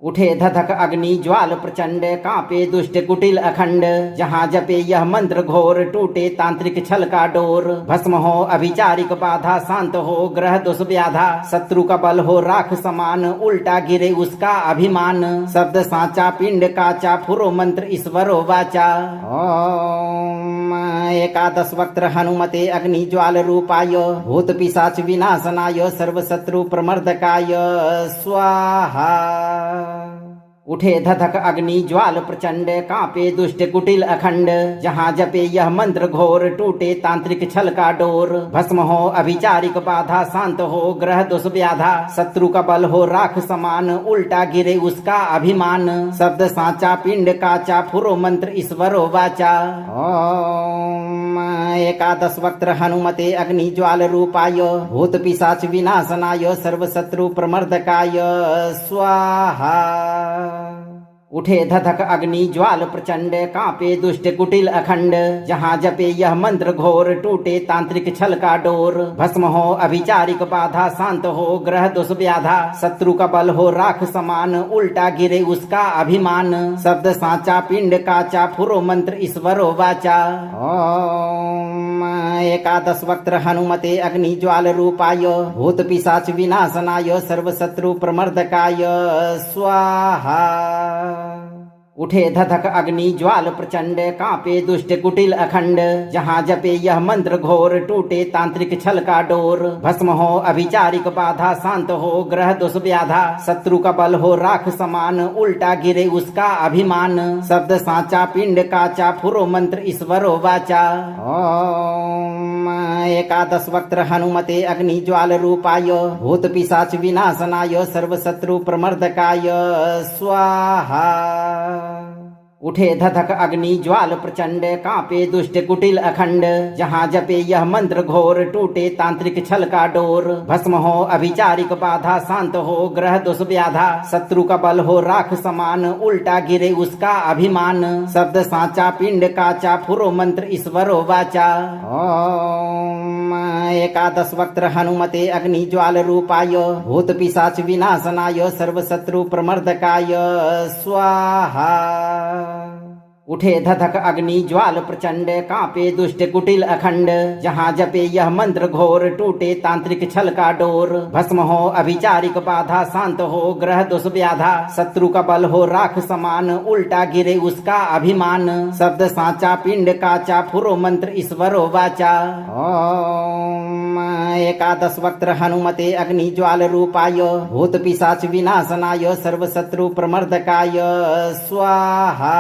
उठे धधक अग्नि ज्वाल प्रचंड, कांपे दुष्ट कुटिल अखंड। जहाँ जपे यह मंत्र घोर, टूटे तांत्रिक छल का डोर। भस्म हो अभिचारिक बाधा, शांत हो ग्रह दोष व्याधा। शत्रु का बल हो राख समान, उल्टा गिरे उसका अभिमान। शब्द साचा पिंड काचा, फुरो मंत्र ईश्वरो वाचा। ओम एकादश वक्त्र हनुमते अग्नि ज्वाल रूपाय भूत पिशाच विनाशनाय सर्वशत्रु प्रमर्दकाय स्वाहा। उठे धधक अग्नि ज्वाल प्रचंड, कांपे दुष्ट कुटिल अखंड। जहाँ जपे यह मंत्र घोर, टूटे तांत्रिक छल का डोर। भस्म हो अभिचारिक बाधा, शांत हो ग्रह दोष व्याधा। शत्रु का बल हो राख समान, उल्टा गिरे उसका अभिमान। शब्द साचा पिंड काचा, फुरो मंत्र ईश्वरो वाचा। ओम एकादश वक्त्र हनुमते अग्नि ज्वाल रूपाय भूत पिशाच विनाशनाय सर्वशत्रु प्रमर्दकाय स्वाहा। उठे धधक अग्नि ज्वाल प्रचंड, कांपे दुष्ट कुटिल अखंड। जहाँ जपे यह मंत्र घोर, टूटे तांत्रिक छल का डोर। भस्म हो अभिचारिक बाधा, शांत हो ग्रह दोष व्याधा। शत्रु का बल हो राख समान, उल्टा गिरे उसका अभिमान। शब्द साचा पिंड काचा, फुरो मंत्र ईश्वरो वाचा। ओम एकादश वक्त्र हनुमते अग्नि ज्वाल रूपाय भूत पिशाच विनाशनाय सर्वशत्रु प्रमर्दकाय स्वाहा। उठे धधक अग्नि ज्वाल प्रचंड, कांपे दुष्ट कुटिल अखंड। जहाँ जपे यह मंत्र घोर, टूटे तांत्रिक छल का डोर। भस्म हो अभिचारिक बाधा, शांत हो ग्रह दोष व्याधा। शत्रु का बल हो राख समान, उल्टा गिरे उसका अभिमान। शब्द साचा पिंड काचा, फुरो मंत्र ईश्वरो वाचा। ओम एकादश वक्त्र हनुमते अग्नि ज्वाल रूपाय भूत पिशाच विनाशनाय सर्वशत्रु प्रमर्दकाय स्वाहा। उठे धधक अग्नि ज्वाल प्रचंड, कांपे दुष्ट कुटिल अखंड। जहाँ जपे यह मंत्र घोर, टूटे तांत्रिक छल का डोर। भस्म हो अभिचारिक बाधा, शांत हो ग्रह दोष व्याधा। शत्रु का बल हो राख समान, उल्टा गिरे उसका अभिमान। शब्द साचा पिंड काचा, फुरो मंत्र ईश्वरो वाचा। ओम एकादश वक्त्र हनुमते अग्नि ज्वाल रूपाय भूत पिशाच विनाशनाय सर्वशत्रु प्रमर्दकाय स्वाहा। उठे धधक अग्नि ज्वाल प्रचंड, कांपे दुष्ट कुटिल अखंड। जहाँ जपे यह मंत्र घोर, टूटे तांत्रिक छल का डोर। भस्म हो अभिचारिक बाधा, शांत हो ग्रह दोष व्याधा। शत्रु का बल हो राख समान, उल्टा गिरे उसका अभिमान। शब्द साचा पिंड काचा, फुरो मंत्र ईश्वरो वाचा। ओम एकादश वक्त्र हनुमते अग्नि ज्वाल रूपाय, भूत पिशाच विनाशनाय, सर्व शत्रु प्रमर्दकाय स्वाहा।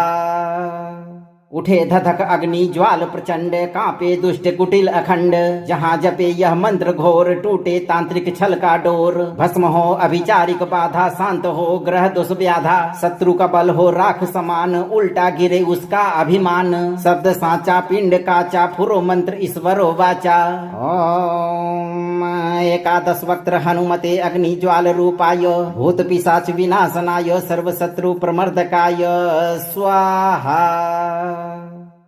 उठे धधक अग्नि ज्वाल प्रचंड, कांपे दुष्ट कुटिल अखंड। जहाँ जपे यह मंत्र घोर, टूटे तांत्रिक छल का डोर। भस्म हो अभिचारिक बाधा, शांत हो ग्रह दोष व्याधा। शत्रु का बल हो राख समान, उल्टा गिरे उसका अभिमान। शब्द साचा पिंड काचा, फुरो मंत्र ईश्वरो वाचा। ओम एकादश वक्त्र हनुमते अग्नि ज्वाल रूपाय, भूत पिशाच विनाशनाय, सर्व शत्रु प्रमर्दकाय स्वाहा।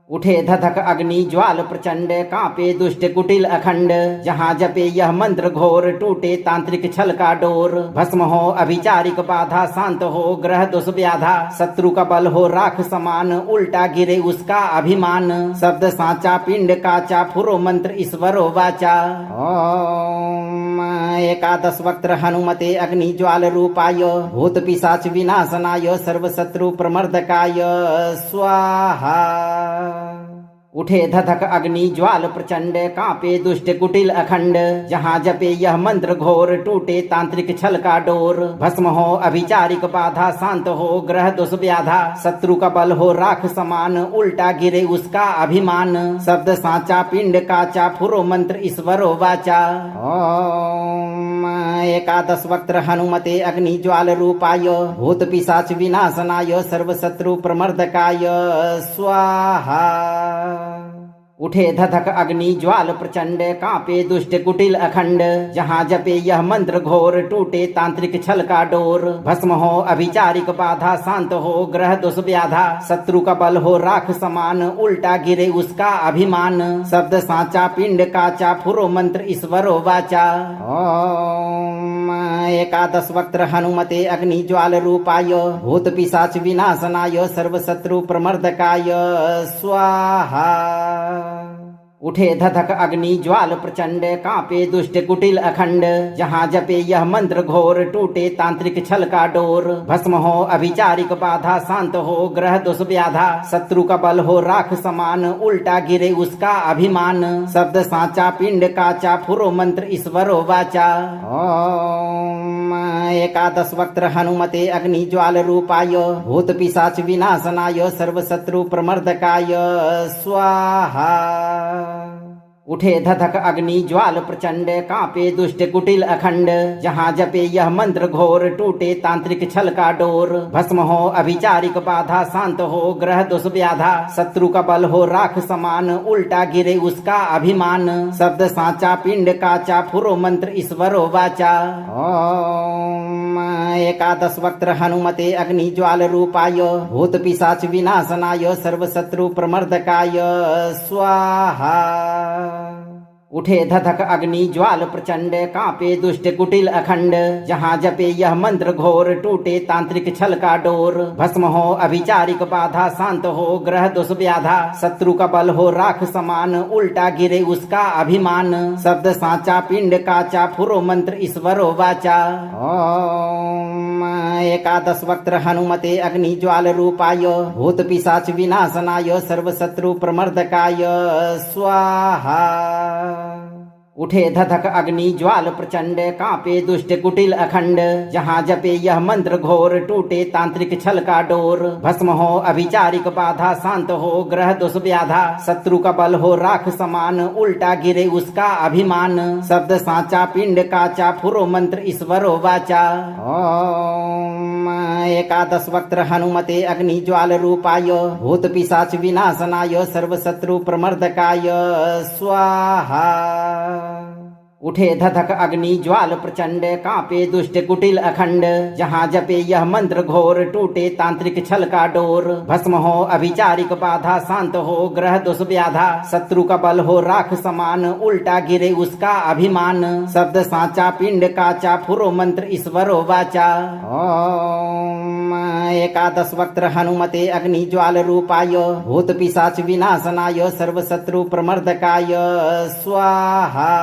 उठे धधक अग्नि ज्वाल प्रचंड, कांपे दुष्ट कुटिल अखंड। जहाँ जपे यह मंत्र घोर, टूटे तांत्रिक छल का डोर। भस्म हो अभिचारिक बाधा, शांत हो ग्रह दोष व्याधा। शत्रु का बल हो राख समान, उल्टा गिरे उसका अभिमान। शब्द साचा पिंड काचा, फुरो मंत्र ईश्वरो वाचा। ओम एकादश वक्त्र हनुमते अग्नि ज्वाल रूपाय, भूत पिशाच विनाशनाय, सर्व शत्रु प्रमर्दकाय स्वाहा। उठे धधक अग्नि ज्वाल प्रचंड, कांपे दुष्ट कुटिल अखंड। जहाँ जपे यह मंत्र घोर, टूटे तांत्रिक छल का डोर। भस्म हो अभिचारिक बाधा, शांत हो ग्रह दोष व्याधा। शत्रु का बल हो राख समान, उल्टा गिरे उसका अभिमान। शब्द साचा पिंड काचा, फुरो मंत्र ईश्वरो वाचा। ओम एकादश वक्त्र हनुमते अग्नि ज्वाल रूपाय, भूत पिशाच विनाशनाय, सर्व शत्रु प्रमर्दकाय स्वाहा। उठे धधक अग्नि ज्वाल प्रचंड, कांपे दुष्ट कुटिल अखंड। जहाँ जपे यह मंत्र घोर, टूटे तांत्रिक छल का डोर। भस्म हो अभिचारिक बाधा, शांत हो ग्रह दोष व्याधा। शत्रु का बल हो राख समान, उल्टा गिरे उसका अभिमान। शब्द साचा पिंड काचा, फुरो मंत्र ईश्वरो वाचा। ओम एकादश वक्त्र हनुमते अग्नि ज्वाल रूपाय, भूत पिशाच विनाशनाय, सर्व शत्रु प्रमर्दकाय स्वाहा। उठे धधक अग्नि ज्वाल प्रचंड, कांपे दुष्ट कुटिल अखंड। जहाँ जपे यह मंत्र घोर, टूटे तांत्रिक छल का डोर। भस्म हो अभिचारिक बाधा, शांत हो ग्रह दोष व्याधा। शत्रु का बल हो राख समान, उल्टा गिरे उसका अभिमान। शब्द साचा पिंड काचा, फुरो मंत्र ईश्वरो वाचा। ओम एकादश वक्त्र हनुमते अग्नि ज्वाल रूपाय, भूत पिशाच विनाशनाय, सर्व शत्रु प्रमर्दकाय स्वाहा। उठे धधक अग्नि ज्वाल प्रचंड, कांपे दुष्ट कुटिल अखंड। जहाँ जपे यह मंत्र घोर, टूटे तांत्रिक छल का डोर। भस्म हो अभिचारिक बाधा, शांत हो ग्रह दोष व्याधा। शत्रु का बल हो राख समान, उल्टा गिरे उसका अभिमान। शब्द साचा पिंड काचा, फुरो मंत्र ईश्वरो वाचा। ओम एकादश वक्त्र हनुमते अग्नि ज्वाल रूपाय, भूत पिशाच विनाशनाय, सर्व शत्रु प्रमर्दकाय स्वाहा। उठे धधक अग्नि ज्वाल प्रचंड, कांपे दुष्ट कुटिल अखंड। जहाँ जपे यह मंत्र घोर, टूटे तांत्रिक छल का डोर। भस्म हो अभिचारिक बाधा, शांत हो ग्रह दोष व्याधा। शत्रु का बल हो राख समान, उल्टा गिरे उसका अभिमान। शब्द साचा पिंड काचा, फुरो मंत्र ईश्वरो वाचा। ओम एकादश वक्त्र हनुमते अग्नि ज्वाल रूपाय, भूत पिशाच विनाशनाय, सर्व शत्रु प्रमर्दकाय स्वाहा। उठे धधक अग्नि ज्वाल प्रचंड, कांपे दुष्ट कुटिल अखंड। जहाँ जपे यह मंत्र घोर, टूटे तांत्रिक छल का डोर। भस्म हो अभिचारिक बाधा, शांत हो ग्रह दोष व्याधा। शत्रु का बल हो राख समान, उल्टा गिरे उसका अभिमान। शब्द साचा पिंड काचा, फुरो मंत्र ईश्वरो वाचा। ओम एकादश वक्त्र हनुमते अग्नि ज्वाल रूपाय, भूत पिशाच विनाशनाय, सर्व शत्रु प्रमर्दकाय स्वाहा। उठे धधक अग्नि ज्वाल प्रचंड, कांपे दुष्ट कुटिल अखंड। जहाँ जपे यह मंत्र घोर, टूटे तांत्रिक छल का डोर। भस्म हो अभिचारिक बाधा, शांत हो ग्रह दोष व्याधा। शत्रु का बल हो राख समान, उल्टा गिरे उसका अभिमान। शब्द साचा पिंड काचा, फुरो मंत्र ईश्वरो वाचा। ओम एकादश वक्त्र हनुमते अग्निज्वाल रूपाय भूत पिशाच विनाशनाय सर्वशत्रु प्रमर्दकाय स्वाहा।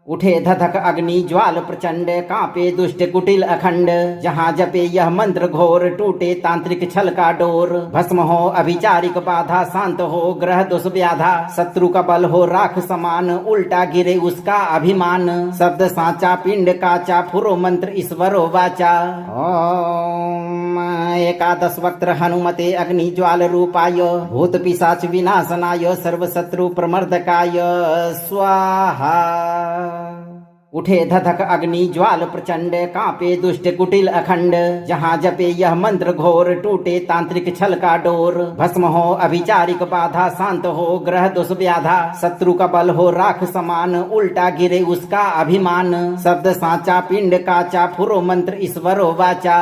उठे धधक अग्नि ज्वाल प्रचंड, कांपे दुष्ट कुटिल अखंड। जहाँ जपे यह मंत्र घोर, टूटे तांत्रिक छल का डोर। भस्म हो अभिचारिक बाधा, शांत हो ग्रह दोष व्याधा। शत्रु का बल हो राख समान, उल्टा गिरे उसका अभिमान। शब्द साचा पिंड काचा, फुरो मंत्र ईश्वरो वाचा। ओम एकादश वक्त्र हनुमते अग्नि ज्वाल रूपाय भूत पिशाच विनाशनाय सर्वशत्रु प्रमर्दकाय स्वाहा। उठे धधक अग्नि ज्वाल प्रचंड, कांपे दुष्ट कुटिल अखंड। जहाँ जपे यह मंत्र घोर, टूटे तांत्रिक छल का डोर। भस्म हो अभिचारिक बाधा, शांत हो ग्रह दोष व्याधा। शत्रु का बल हो राख समान, उल्टा गिरे उसका अभिमान। शब्द साचा पिंड काचा, फुरो मंत्र ईश्वरो वाचा।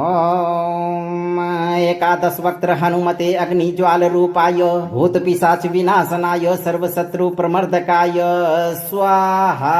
ओम एकादश वक्त्र हनुमते अग्नि ज्वाल रूपाय भूत पिशाच विनाशनाय सर्वशत्रु प्रमर्दकाय स्वाहा।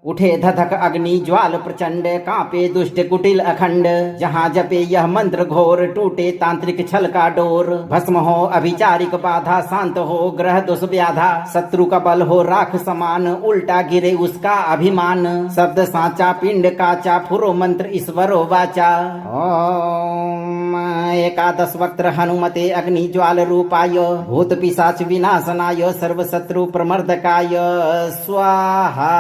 उठे धधक अग्नि ज्वाल प्रचंड, कांपे दुष्ट कुटिल अखंड। जहाँ जपे यह मंत्र घोर, टूटे तांत्रिक छल का डोर। भस्म हो अभिचारिक बाधा, शांत हो ग्रह दोष व्याधा। शत्रु का बल हो राख समान, उल्टा गिरे उसका अभिमान। शब्द साचा पिंड काचा, फुरो मंत्र ईश्वरो वाचा। ओम एकादश वक्त्र हनुमते अग्नि ज्वाल रूपाय भूत पिशाच विनाशनाय सर्वशत्रु प्रमर्दकाय स्वाहा।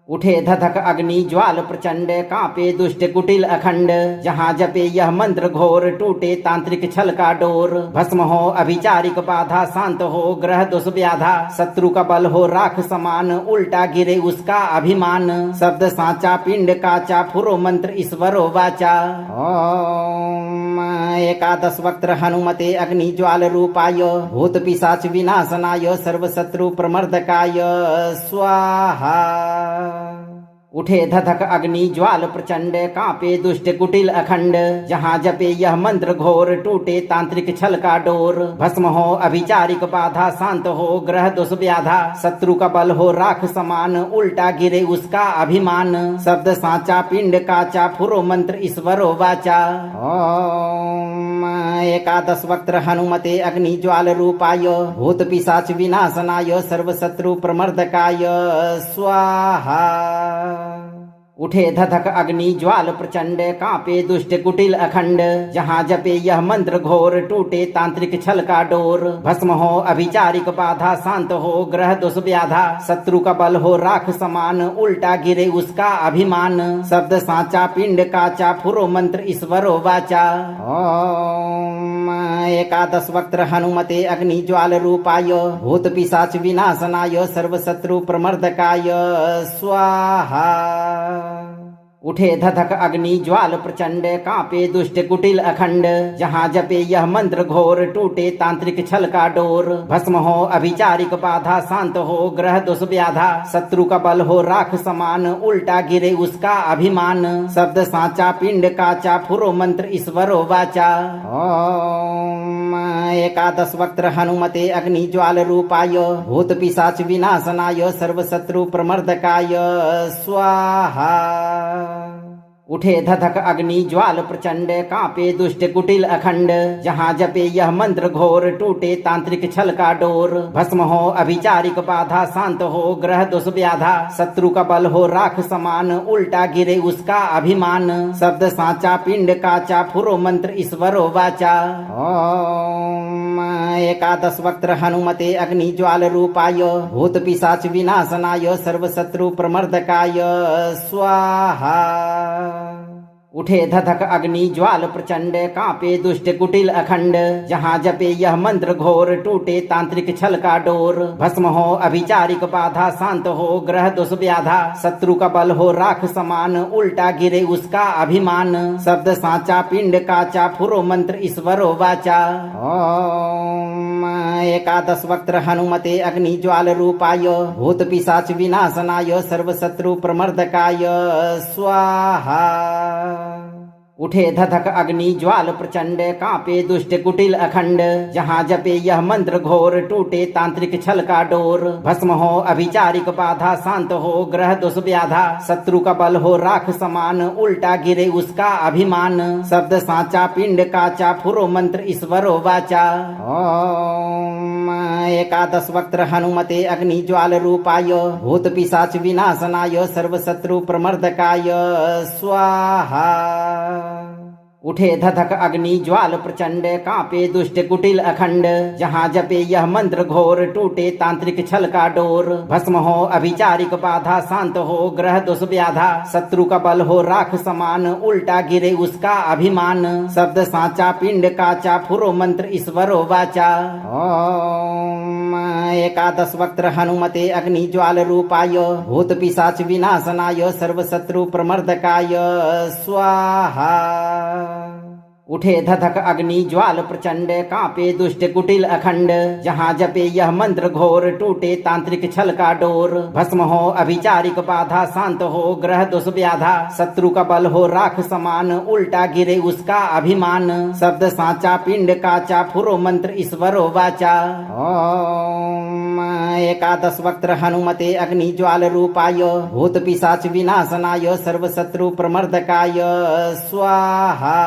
उठे धधक अग्नि ज्वाल प्रचंड, कांपे दुष्ट कुटिल अखंड। जहाँ जपे यह मंत्र घोर, टूटे तांत्रिक छल का डोर। भस्म हो अभिचारिक बाधा, शांत हो ग्रह दोष व्याधा। शत्रु का बल हो राख समान, उल्टा गिरे उसका अभिमान। शब्द साचा पिंड काचा, फुरो मंत्र ईश्वरो वाचा। ओम एकादश वक्त्र हनुमते अग्नि ज्वाल रूपाय भूत पिशाच विनाशनाय सर्वशत्रु प्रमर्दकाय स्वाहा। उठे धधक अग्नि ज्वाल प्रचंड, कांपे दुष्ट कुटिल अखंड। जहाँ जपे यह मंत्र घोर, टूटे तांत्रिक छल का डोर। भस्म हो अभिचारिक बाधा, शांत हो ग्रह दोष व्याधा। शत्रु का बल हो राख समान, उल्टा गिरे उसका अभिमान। शब्द साचा पिंड काचा, फुरो मंत्र ईश्वरो वाचा। ओम एकादश वक्त्र हनुमते अग्नि ज्वाल रूपाय भूत पिशाच विनाशनाय सर्वशत्रु प्रमर्दकाय स्वाहा। उठे धधक अग्नि ज्वाल प्रचंड, कांपे दुष्ट कुटिल अखंड। जहाँ जपे यह मंत्र घोर, टूटे तांत्रिक छल का डोर। भस्म हो अभिचारिक बाधा, शांत हो ग्रह दोष व्याधा। शत्रु का बल हो राख समान, उल्टा गिरे उसका अभिमान। शब्द साचा पिंड काचा, फुरो मंत्र ईश्वरो वाचा। ओम एकादश वक्त्र हनुमते अग्नि ज्वाल रूपाय भूत पिशाच विनाशनाय सर्वशत्रु प्रमर्दकाय स्वाहा। उठे धधक अग्नि ज्वाल प्रचंड, कांपे दुष्ट कुटिल अखंड। जहाँ जपे यह मंत्र घोर, टूटे तांत्रिक छल का डोर। भस्म हो अभिचारिक बाधा, शांत हो ग्रह दोष व्याधा। शत्रु का बल हो राख समान, उल्टा गिरे उसका अभिमान। शब्द साचा पिंड काचा, फुरो मंत्र ईश्वरो वाचा। ओम एकादश वक्त्र हनुमते अग्नि ज्वाल रूपाय भूत पिशाच विनाशनाय सर्वशत्रु प्रमर्दकाय स्वाहा। उठे धधक अग्नि ज्वाल प्रचंड, कांपे दुष्ट कुटिल अखंड। जहाँ जपे यह मंत्र घोर, टूटे तांत्रिक छल का डोर। भस्म हो अभिचारिक बाधा, शांत हो ग्रह दोष व्याधा। शत्रु का बल हो राख समान, उल्टा गिरे उसका अभिमान। शब्द साचा पिंड काचा, फुरो मंत्र ईश्वरो वाचा। ओम एकादश वक्त्र हनुमते अग्नि ज्वाल रूपाय भूत पिशाच विनाशनाय सर्वशत्रु प्रमर्दकाय स्वाहा। उठे धधक अग्नि ज्वाल प्रचंड, कांपे दुष्ट कुटिल अखंड। जहाँ जपे यह मंत्र घोर, टूटे तांत्रिक छल का डोर। भस्म हो अभिचारिक बाधा, शांत हो ग्रह दोष व्याधा। शत्रु का बल हो राख समान, उल्टा गिरे उसका अभिमान। शब्द साचा पिंड काचा, फुरो मंत्र ईश्वरो वाचा। ओम एकादश वक्त्र हनुमते अग्नि ज्वाल रूपाय भूत पिशाच विनाशनाय सर्वशत्रु प्रमर्दकाय स्वाहा। उठे धधक अग्नि ज्वाल प्रचंड, कांपे दुष्ट कुटिल अखंड। जहाँ जपे यह मंत्र घोर, टूटे तांत्रिक छल का डोर। भस्म हो अभिचारिक बाधा, शांत हो ग्रह दुष व्याधा। शत्रु का बल हो राख समान, उल्टा गिरे उसका अभिमान। शब्द साचा पिंड काचा, फुरो मंत्र ईश्वरो वाचा। ओम एकादश वक्त्र हनुमते अग्नि ज्वाल रूपाय, भूत पिशाच विनाशनाय, सर्व शत्रु प्रमर्दकाय स्वाहा। उठे धधक अग्नि ज्वाल प्रचंड, कांपे दुष्ट कुटिल अखंड। जहाँ जपे यह मंत्र घोर, टूटे तांत्रिक छल का डोर। भस्म हो अभिचारिक बाधा, शांत हो ग्रह दुष व्याधा। शत्रु का बल हो राख समान, उल्टा गिरे उसका अभिमान। शब्द साचा पिंड काचा, फुरो मंत्र ईश्वरो वाचा। ओम एकादश वक्त्र हनुमते अग्नि ज्वाल रूपाय, भूत पिशाच विनाशनाय, सर्व शत्रु प्रमर्दकाय स्वाहा। उठे धधक अग्नि ज्वाल प्रचंड, कांपे दुष्ट कुटिल अखंड। जहाँ जपे यह मंत्र घोर, टूटे तांत्रिक छल का डोर। भस्म हो अभिचारिक बाधा, शांत हो ग्रह दुष व्याधा। शत्रु का बल हो राख समान, उल्टा गिरे उसका अभिमान। शब्द साचा पिंड काचा, फुरो मंत्र ईश्वरो वाचा। ओम एकादश वक्त्र हनुमते अग्नि ज्वाल रूपाय, भूत पिशाच विनाशनाय, सर्व शत्रु प्रमर्दकाय स्वाहा।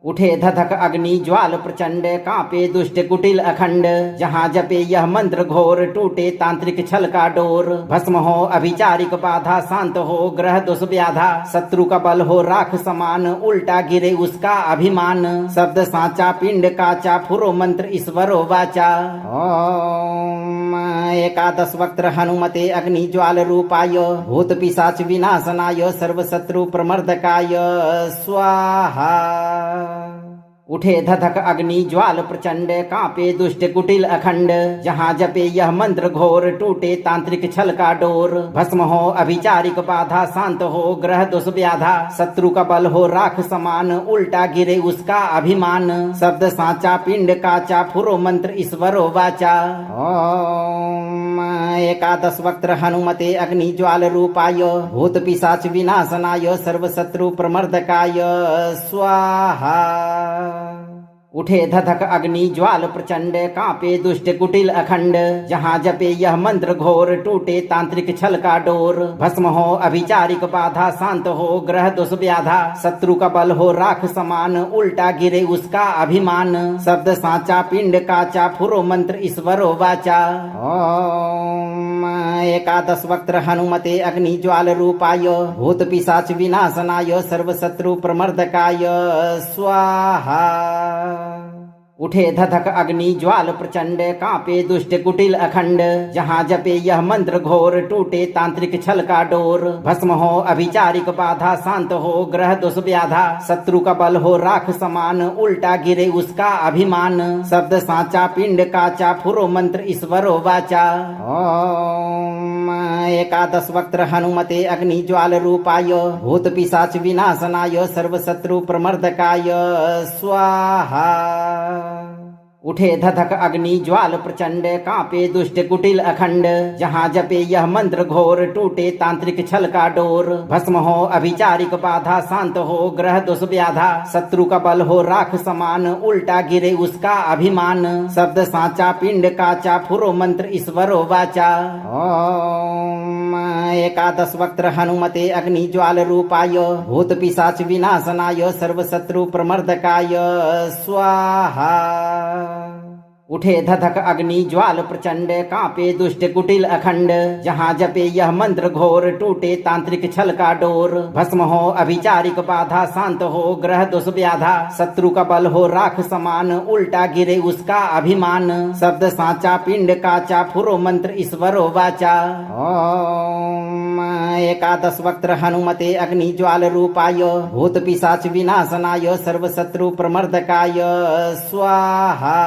उठे धधक अग्नि ज्वाल प्रचंड, कांपे दुष्ट कुटिल अखंड। जहाँ जपे यह मंत्र घोर, टूटे तांत्रिक छल का डोर। भस्म हो अभिचारिक बाधा, शांत हो ग्रह दुष व्याधा। शत्रु का बल हो राख समान, उल्टा गिरे उसका अभिमान। शब्द साचा पिंड काचा, फुरो मंत्र ईश्वरो वाचा। ओम एकादश वक्त्र हनुमते अग्नि ज्वाल रूपाय, भूत पिशाच विनाशनाय, सर्व शत्रु प्रमर्दकाय स्वाहा। उठे धधक अग्नि ज्वाल प्रचंड, कांपे दुष्ट कुटिल अखंड। जहाँ जपे यह मंत्र घोर, टूटे तांत्रिक छल का डोर। भस्म हो अभिचारिक बाधा, शांत हो ग्रह दुष व्याधा। शत्रु का बल हो राख समान, उल्टा गिरे उसका अभिमान। शब्द साचा पिंड काचा, फुरो मंत्र ईश्वरो वाचा। ओम एकादश वक्त्र हनुमते अग्नि ज्वाल रूपाय, भूत पिशाच विनाशनाय, सर्व शत्रु प्रमर्दकाय स्वाहा। उठे धधक अग्नि ज्वाल प्रचंड, कांपे दुष्ट कुटिल अखंड। जहाँ जपे यह मंत्र घोर, टूटे तांत्रिक छल का डोर। भस्म हो अभिचारिक बाधा, शांत हो ग्रह दुष व्याधा। शत्रु का बल हो राख समान, उल्टा गिरे उसका अभिमान। शब्द साचा पिंड काचा, फुरो मंत्र ईश्वरो वाचा। ओम एकादश वक्त्र हनुमते अग्नि ज्वाल रूपाय, भूत पिशाच विनाशनाय, सर्व शत्रु प्रमर्दकाय स्वाहा। उठे धधक अग्नि ज्वाल प्रचंड, कांपे दुष्ट कुटिल अखंड। जहाँ जपे यह मंत्र घोर, टूटे तांत्रिक छल का डोर। भस्म हो अभिचारिक बाधा, शांत हो ग्रह दुष व्याधा। शत्रु का बल हो राख समान, उल्टा गिरे उसका अभिमान। शब्द साचा पिंड काचा, फुरो मंत्र ईश्वरो वाचा। ओम एकादश वक्त्र हनुमते अग्नि ज्वाल रूपाय, भूत पिशाच विनाशनाय, सर्व शत्रु प्रमर्दकाय स्वाहा। उठे धधक अग्नि ज्वाल प्रचंड, कांपे दुष्ट कुटिल अखंड। जहाँ जपे यह मंत्र घोर, टूटे तांत्रिक छल का डोर। भस्म हो अभिचारिक बाधा, शांत हो ग्रह दुष व्याधा। शत्रु का बल हो राख समान, उल्टा गिरे उसका अभिमान। शब्द साचा पिंड काचा, फुरो मंत्र ईश्वरो वाचा। ओम एकादश वक्त्र हनुमते अग्नि ज्वाल रूपाय, भूत पिशाच विनाशनाय, सर्व शत्रु प्रमर्दकाय स्वाहा। उठे धधक अग्नि ज्वाल प्रचंड, कांपे दुष्ट कुटिल अखंड। जहाँ जपे यह मंत्र घोर, टूटे तांत्रिक छल का डोर। भस्म हो अभिचारिक बाधा, शांत हो ग्रह दुष व्याधा। शत्रु का बल हो राख समान, उल्टा गिरे उसका अभिमान। शब्द साचा पिंड काचा, फुरो मंत्र ईश्वरो वाचा। ओम एकादश वक्त्र हनुमते अग्नि ज्वाल रूपाय, भूत पिशाच विनाशनाय, सर्व शत्रु प्रमर्दकाय स्वाहा।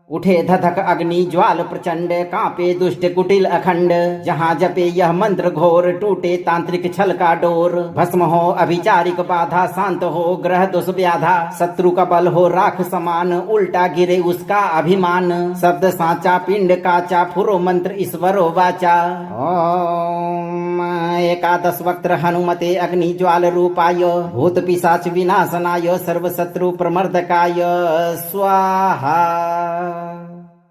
उठे धधक अग्नि ज्वाल प्रचंड, कांपे दुष्ट कुटिल अखंड। जहाँ जपे यह मंत्र घोर, टूटे तांत्रिक छल का डोर। भस्म हो अभिचारिक बाधा, शांत हो ग्रह दुष व्याधा। शत्रु का बल हो राख समान, उल्टा गिरे उसका अभिमान। शब्द साचा पिंड काचा, फुरो मंत्र ईश्वरो वाचा। ओम एकादश वक्त्र हनुमते अग्निज्वाल रूपाय भूत पिशाच विनाशनाय सर्वशत्रु प्रमर्दकाय स्वाहा।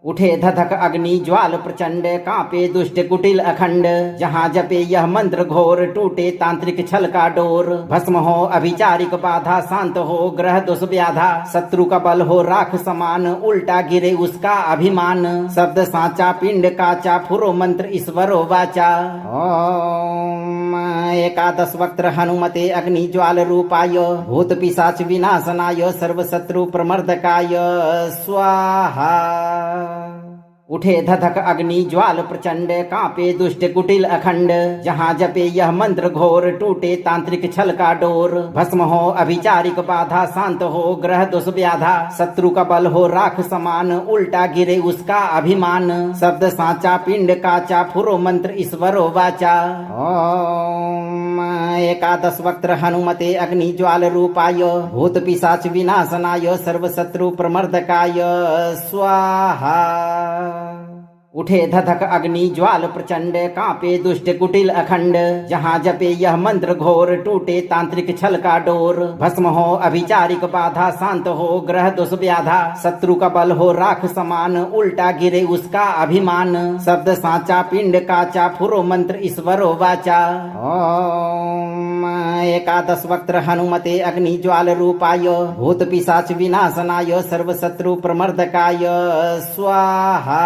उठे धधक अग्नि ज्वाल प्रचंड, कांपे दुष्ट कुटिल अखंड, जहाँ जपे यह मंत्र घोर, टूटे तांत्रिक छल का डोर। भस्म हो अभिचारिक बाधा, शांत हो ग्रह दोष व्याधा, शत्रु का बल हो राख समान, उल्टा गिरे उसका अभिमान। शब्द साचा पिंड काचा, फुरो मंत्र ईश्वरो वाचा। ओम एकादश वक्त्र हनुमते अग्नि ज्वाल रूपाय भूत पिशाच विनाशनाय सर्वशत्रु प्रमर्दकाय स्वाहा। उठे धधक अग्नि ज्वाल प्रचंड, कांपे दुष्ट कुटिल अखंड, जहाँ जपे यह मंत्र घोर, टूटे तांत्रिक छल का डोर। भस्म हो अभिचारिक बाधा, शांत हो ग्रह दोष व्याधा, शत्रु का बल हो राख समान, उल्टा गिरे उसका अभिमान। शब्द साचा पिंड काचा, फुरो मंत्र ईश्वरो वाचा। ओम एकादश वक्त्र हनुमते अग्नि ज्वाल रूपाय भूत पिशाच विनाशनाय सर्वशत्रु प्रमर्दकाय स्वाहा। उठे धधक अग्नि ज्वाल प्रचंड, कांपे दुष्ट कुटिल अखंड, जहाँ जपे यह मंत्र घोर, टूटे तांत्रिक छल का डोर। भस्म हो अभिचारिक बाधा, शांत हो ग्रह दोष व्याधा, शत्रु का बल हो राख समान, उल्टा गिरे उसका अभिमान। शब्द साचा पिंड काचा, फुरो मंत्र ईश्वरो वाचा। ओम एकादश वक्त्र हनुमते अग्नि ज्वाल रूपाय भूत पिशाच विनाशनाय सर्वशत्रु प्रमर्दकाय स्वाहा।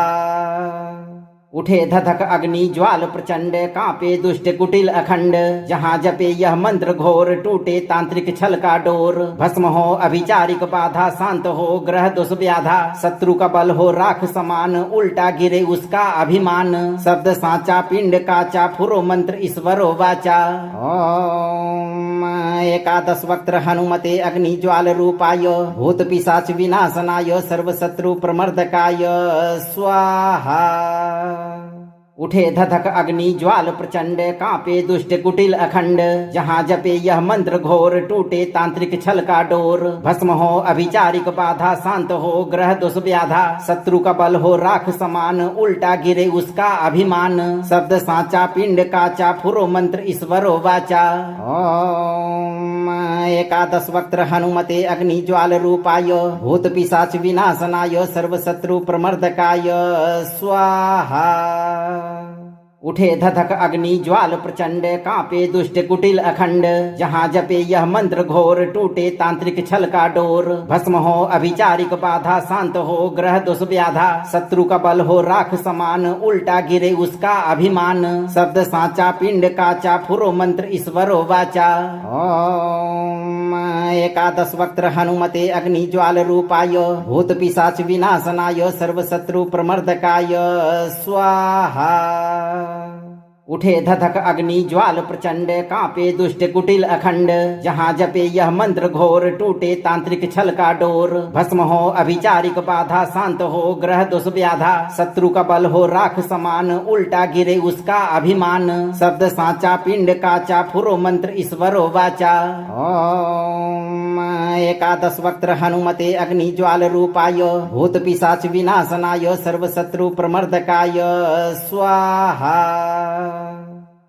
उठे धधक अग्नि ज्वाल प्रचंड, कांपे दुष्ट कुटिल अखंड, जहाँ जपे यह मंत्र घोर, टूटे तांत्रिक छल का डोर। भस्म हो अभिचारिक बाधा, शांत हो ग्रह दोष व्याधा, शत्रु का बल हो राख समान, उल्टा गिरे उसका अभिमान। शब्द साचा पिंड काचा, फुरो मंत्र ईश्वरो वाचा। ओम एकादश वक्त्र हनुमते अग्नि ज्वाल रूपाय भूत पिशाच विनाशनाय सर्वशत्रु प्रमर्दकाय स्वाहा। उठे धधक अग्नि ज्वाल प्रचंड, कांपे दुष्ट कुटिल अखंड, जहाँ जपे यह मंत्र घोर, टूटे तांत्रिक छल का डोर। भस्म हो अभिचारिक बाधा, शांत हो ग्रह दोष व्याधा, शत्रु का बल हो राख समान, उल्टा गिरे उसका अभिमान। शब्द साचा पिंड काचा, फुरो मंत्र ईश्वरो वाचा। ओम एकादश वक्त्र हनुमते अग्नि ज्वाल रूपाय भूत पिशाच विनाशनाय सर्वशत्रु प्रमर्दकाय स्वाहा। उठे धधक अग्नि ज्वाल प्रचंड, कांपे दुष्ट कुटिल अखंड, जहाँ जपे यह मंत्र घोर, टूटे तांत्रिक छल का डोर। भस्म हो अभिचारिक बाधा, शांत हो ग्रह दोष व्याधा, शत्रु का बल हो राख समान, उल्टा गिरे उसका अभिमान। शब्द साचा पिंड काचा, फुरो मंत्र ईश्वरो वाचा। ओम एकादश वक्त्र हनुमते अग्नि ज्वाल रूपाय भूत पिशाच विनाशनाय सर्वशत्रु प्रमर्दकाय स्वाहा। उठे धधक अग्नि ज्वाल प्रचंड, कांपे दुष्ट कुटिल अखंड, जहाँ जपे यह मंत्र घोर, टूटे तांत्रिक छल का डोर। भस्म हो अभिचारिक बाधा, शांत हो ग्रह दोष व्याधा, शत्रु का बल हो राख समान, उल्टा गिरे उसका अभिमान। शब्द साचा पिंड काचा, फुरो मंत्र ईश्वरो वाचा। ओम एकादश वक्त्र हनुमते अग्नि ज्वाल रूपाय भूत पिशाच विनाशनाय सर्वशत्रु प्रमर्दकाय स्वाहा।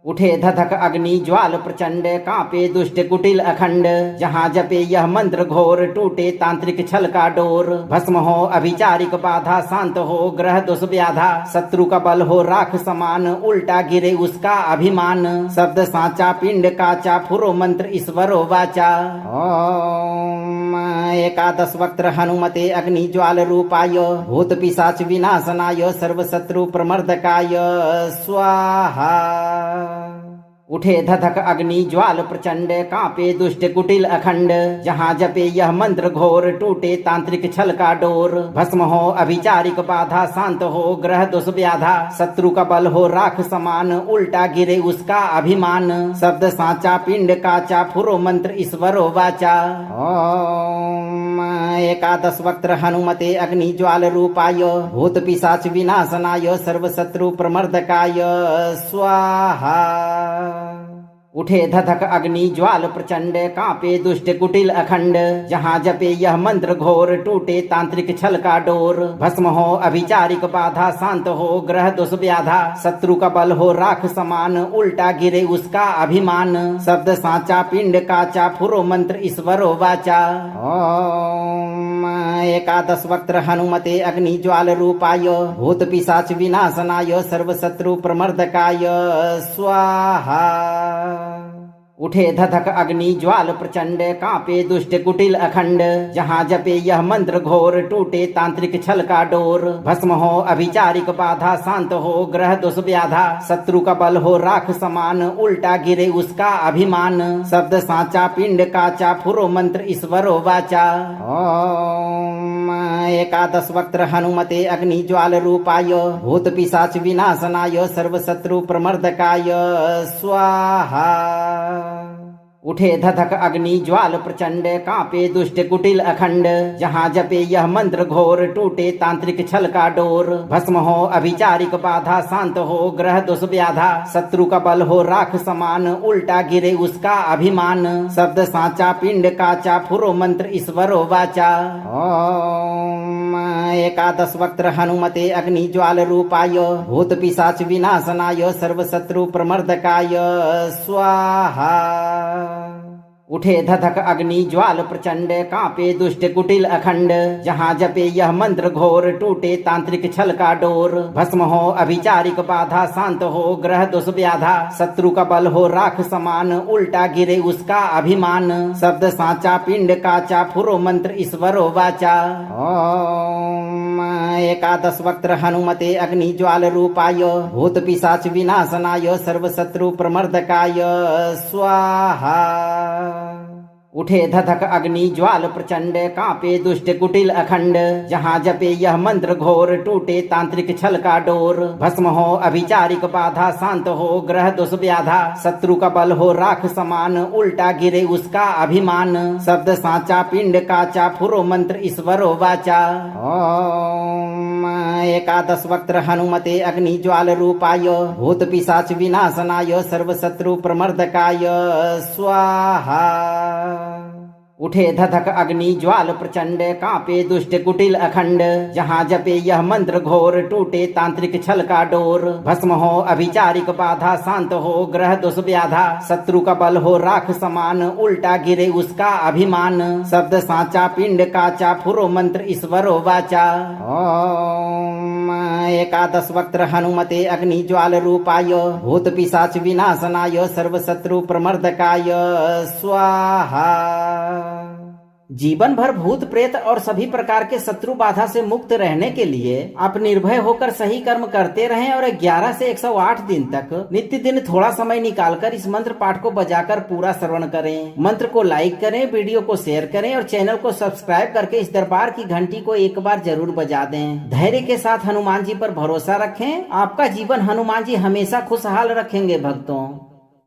उठे धधक अग्नि ज्वाल प्रचंड, कांपे दुष्ट कुटिल अखंड, जहाँ जपे यह मंत्र घोर, टूटे तांत्रिक छल का डोर। भस्म हो अभिचारिक बाधा, शांत हो ग्रह दोष व्याधा, शत्रु का बल हो राख समान, उल्टा गिरे उसका अभिमान। शब्द साचा पिंड काचा, फुरो मंत्र ईश्वरो वाचा। ओम एकादश वक्त्र हनुमते अग्नि ज्वाल रूपाय भूत पिशाच विनाशनाय सर्वशत्रु प्रमर्दकाय स्वाहा। उठे धधक अग्नि ज्वाल प्रचंड, कांपे दुष्ट कुटिल अखंड, जहाँ जपे यह मंत्र घोर, टूटे तांत्रिक छल का डोर। भस्म हो अभिचारिक बाधा, शांत हो ग्रह दोष व्याधा, शत्रु का बल हो राख समान, उल्टा गिरे उसका अभिमान। शब्द साचा पिंड काचा, फुरो मंत्र ईश्वरो वाचा। ओम एकादश वक्त्र हनुमते अग्नि ज्वाल रूपाय भूत पिशाच विनाशनाय सर्वशत्रु प्रमर्दकाय स्वाहा। उठे धधक अग्नि ज्वाल प्रचंड, कांपे दुष्ट कुटिल अखंड। जहाँ जपे यह मंत्र घोर, टूटे तांत्रिक छल का डोर। भस्म हो अभिचारिक बाधा, शांत हो ग्रह दोष व्याधा। शत्रु का बल हो राख समान, उल्टा गिरे उसका अभिमान। शब्द साचा पिंड काचा, फुरो मंत्र ईश्वरो वाचा। ओम एकादश वक्त्र हनुमते अग्नि ज्वाल रूपाय, भूत पिशाच विनाशनाय, सर्व शत्रु प्रमर्दकाय स्वाहा। उठे धधक अग्नि ज्वाल प्रचंड, कांपे दुष्ट कुटिल अखंड। जहाँ जपे यह मंत्र घोर, टूटे तांत्रिक छल का डोर। भस्म हो अभिचारिक बाधा, शांत हो ग्रह दोष व्याधा। शत्रु का बल हो राख समान, उल्टा गिरे उसका अभिमान। शब्द साचा पिंड काचा, फुरो मंत्र ईश्वरो वाचा। ओम एकादश वक्त्र हनुमते अग्नि ज्वाल रूपाय, भूत पिशाच विनाशनाय, सर्व शत्रु प्रमर्दकाय स्वाहा। उठे धधक अग्नि ज्वाल प्रचंड, कांपे दुष्ट कुटिल अखंड। जहाँ जपे यह मंत्र घोर, टूटे तांत्रिक छल का डोर। भस्म हो अभिचारिक बाधा, शांत हो ग्रह दोष व्याधा। शत्रु का बल हो राख समान, उल्टा गिरे उसका अभिमान। शब्द साचा पिंड काचा, फुरो मंत्र ईश्वरो वाचा। ओम एकादश वक्त्र हनुमते अग्नि ज्वाल रूपाय, भूत पिशाच विनाशनाय, सर्व शत्रु प्रमर्दकाय स्वाहा। उठे धधक अग्नि ज्वाल प्रचंड, कांपे दुष्ट कुटिल अखंड। जहाँ जपे यह मंत्र घोर, टूटे तांत्रिक छल का डोर। भस्म हो अभिचारिक बाधा, शांत हो ग्रह दोष व्याधा। शत्रु का बल हो राख समान, उल्टा गिरे उसका अभिमान। शब्द साचा पिंड काचा, फुरो मंत्र ईश्वरो वाचा। ओम एकादश वक्त्र हनुमते अग्नि ज्वाल रूपाय, भूत पिशाच विनाशनाय, सर्व शत्रु प्रमर्दकाय स्वाहा। उठे धधक अग्नि ज्वाल प्रचंड, कांपे दुष्ट कुटिल अखंड। जहाँ जपे यह मंत्र घोर, टूटे तांत्रिक छल का डोर। भस्म हो अभिचारिक बाधा, शांत हो ग्रह दोष व्याधा। शत्रु का बल हो राख समान, उल्टा गिरे उसका अभिमान। शब्द साचा पिंड काचा, फुरो मंत्र ईश्वरो वाचा। ओम एकादश वक्त्र हनुमते अग्नि ज्वाल रूपाय, भूत पिशाच विनाशनाय, सर्व शत्रु प्रमर्दकाय स्वाहा। उठे धधक अग्नि ज्वाल प्रचंड, कांपे दुष्ट कुटिल अखंड। जहाँ जपे यह मंत्र घोर, टूटे तांत्रिक छल का डोर। भस्म हो अभिचारिक बाधा, शांत हो ग्रह दोष व्याधा। शत्रु का बल हो राख समान, उल्टा गिरे उसका अभिमान। शब्द साचा पिंड काचा, फुरो मंत्र ईश्वरो वाचा। ओम एकादश वक्त्र हनुमते अग्नि ज्वाल रूपाय, भूत पिशाच विनाशनाय, सर्व शत्रु प्रमर्दकाय स्वाहा। जीवन भर भूत प्रेत और सभी प्रकार के शत्रु बाधा से मुक्त रहने के लिए आप निर्भय होकर सही कर्म करते रहें और 11 से 108 दिन तक नित्य दिन थोड़ा समय निकालकर इस मंत्र पाठ को बजाकर पूरा श्रवण करें। मंत्र को लाइक करें, वीडियो को शेयर करें और चैनल को सब्सक्राइब करके इस दरबार की घंटी को एक बार जरूर बजा दें। धैर्य के साथ हनुमान जी पर भरोसा रखें। आपका जीवन हनुमान जी हमेशा खुशहाल रखेंगे भक्तों।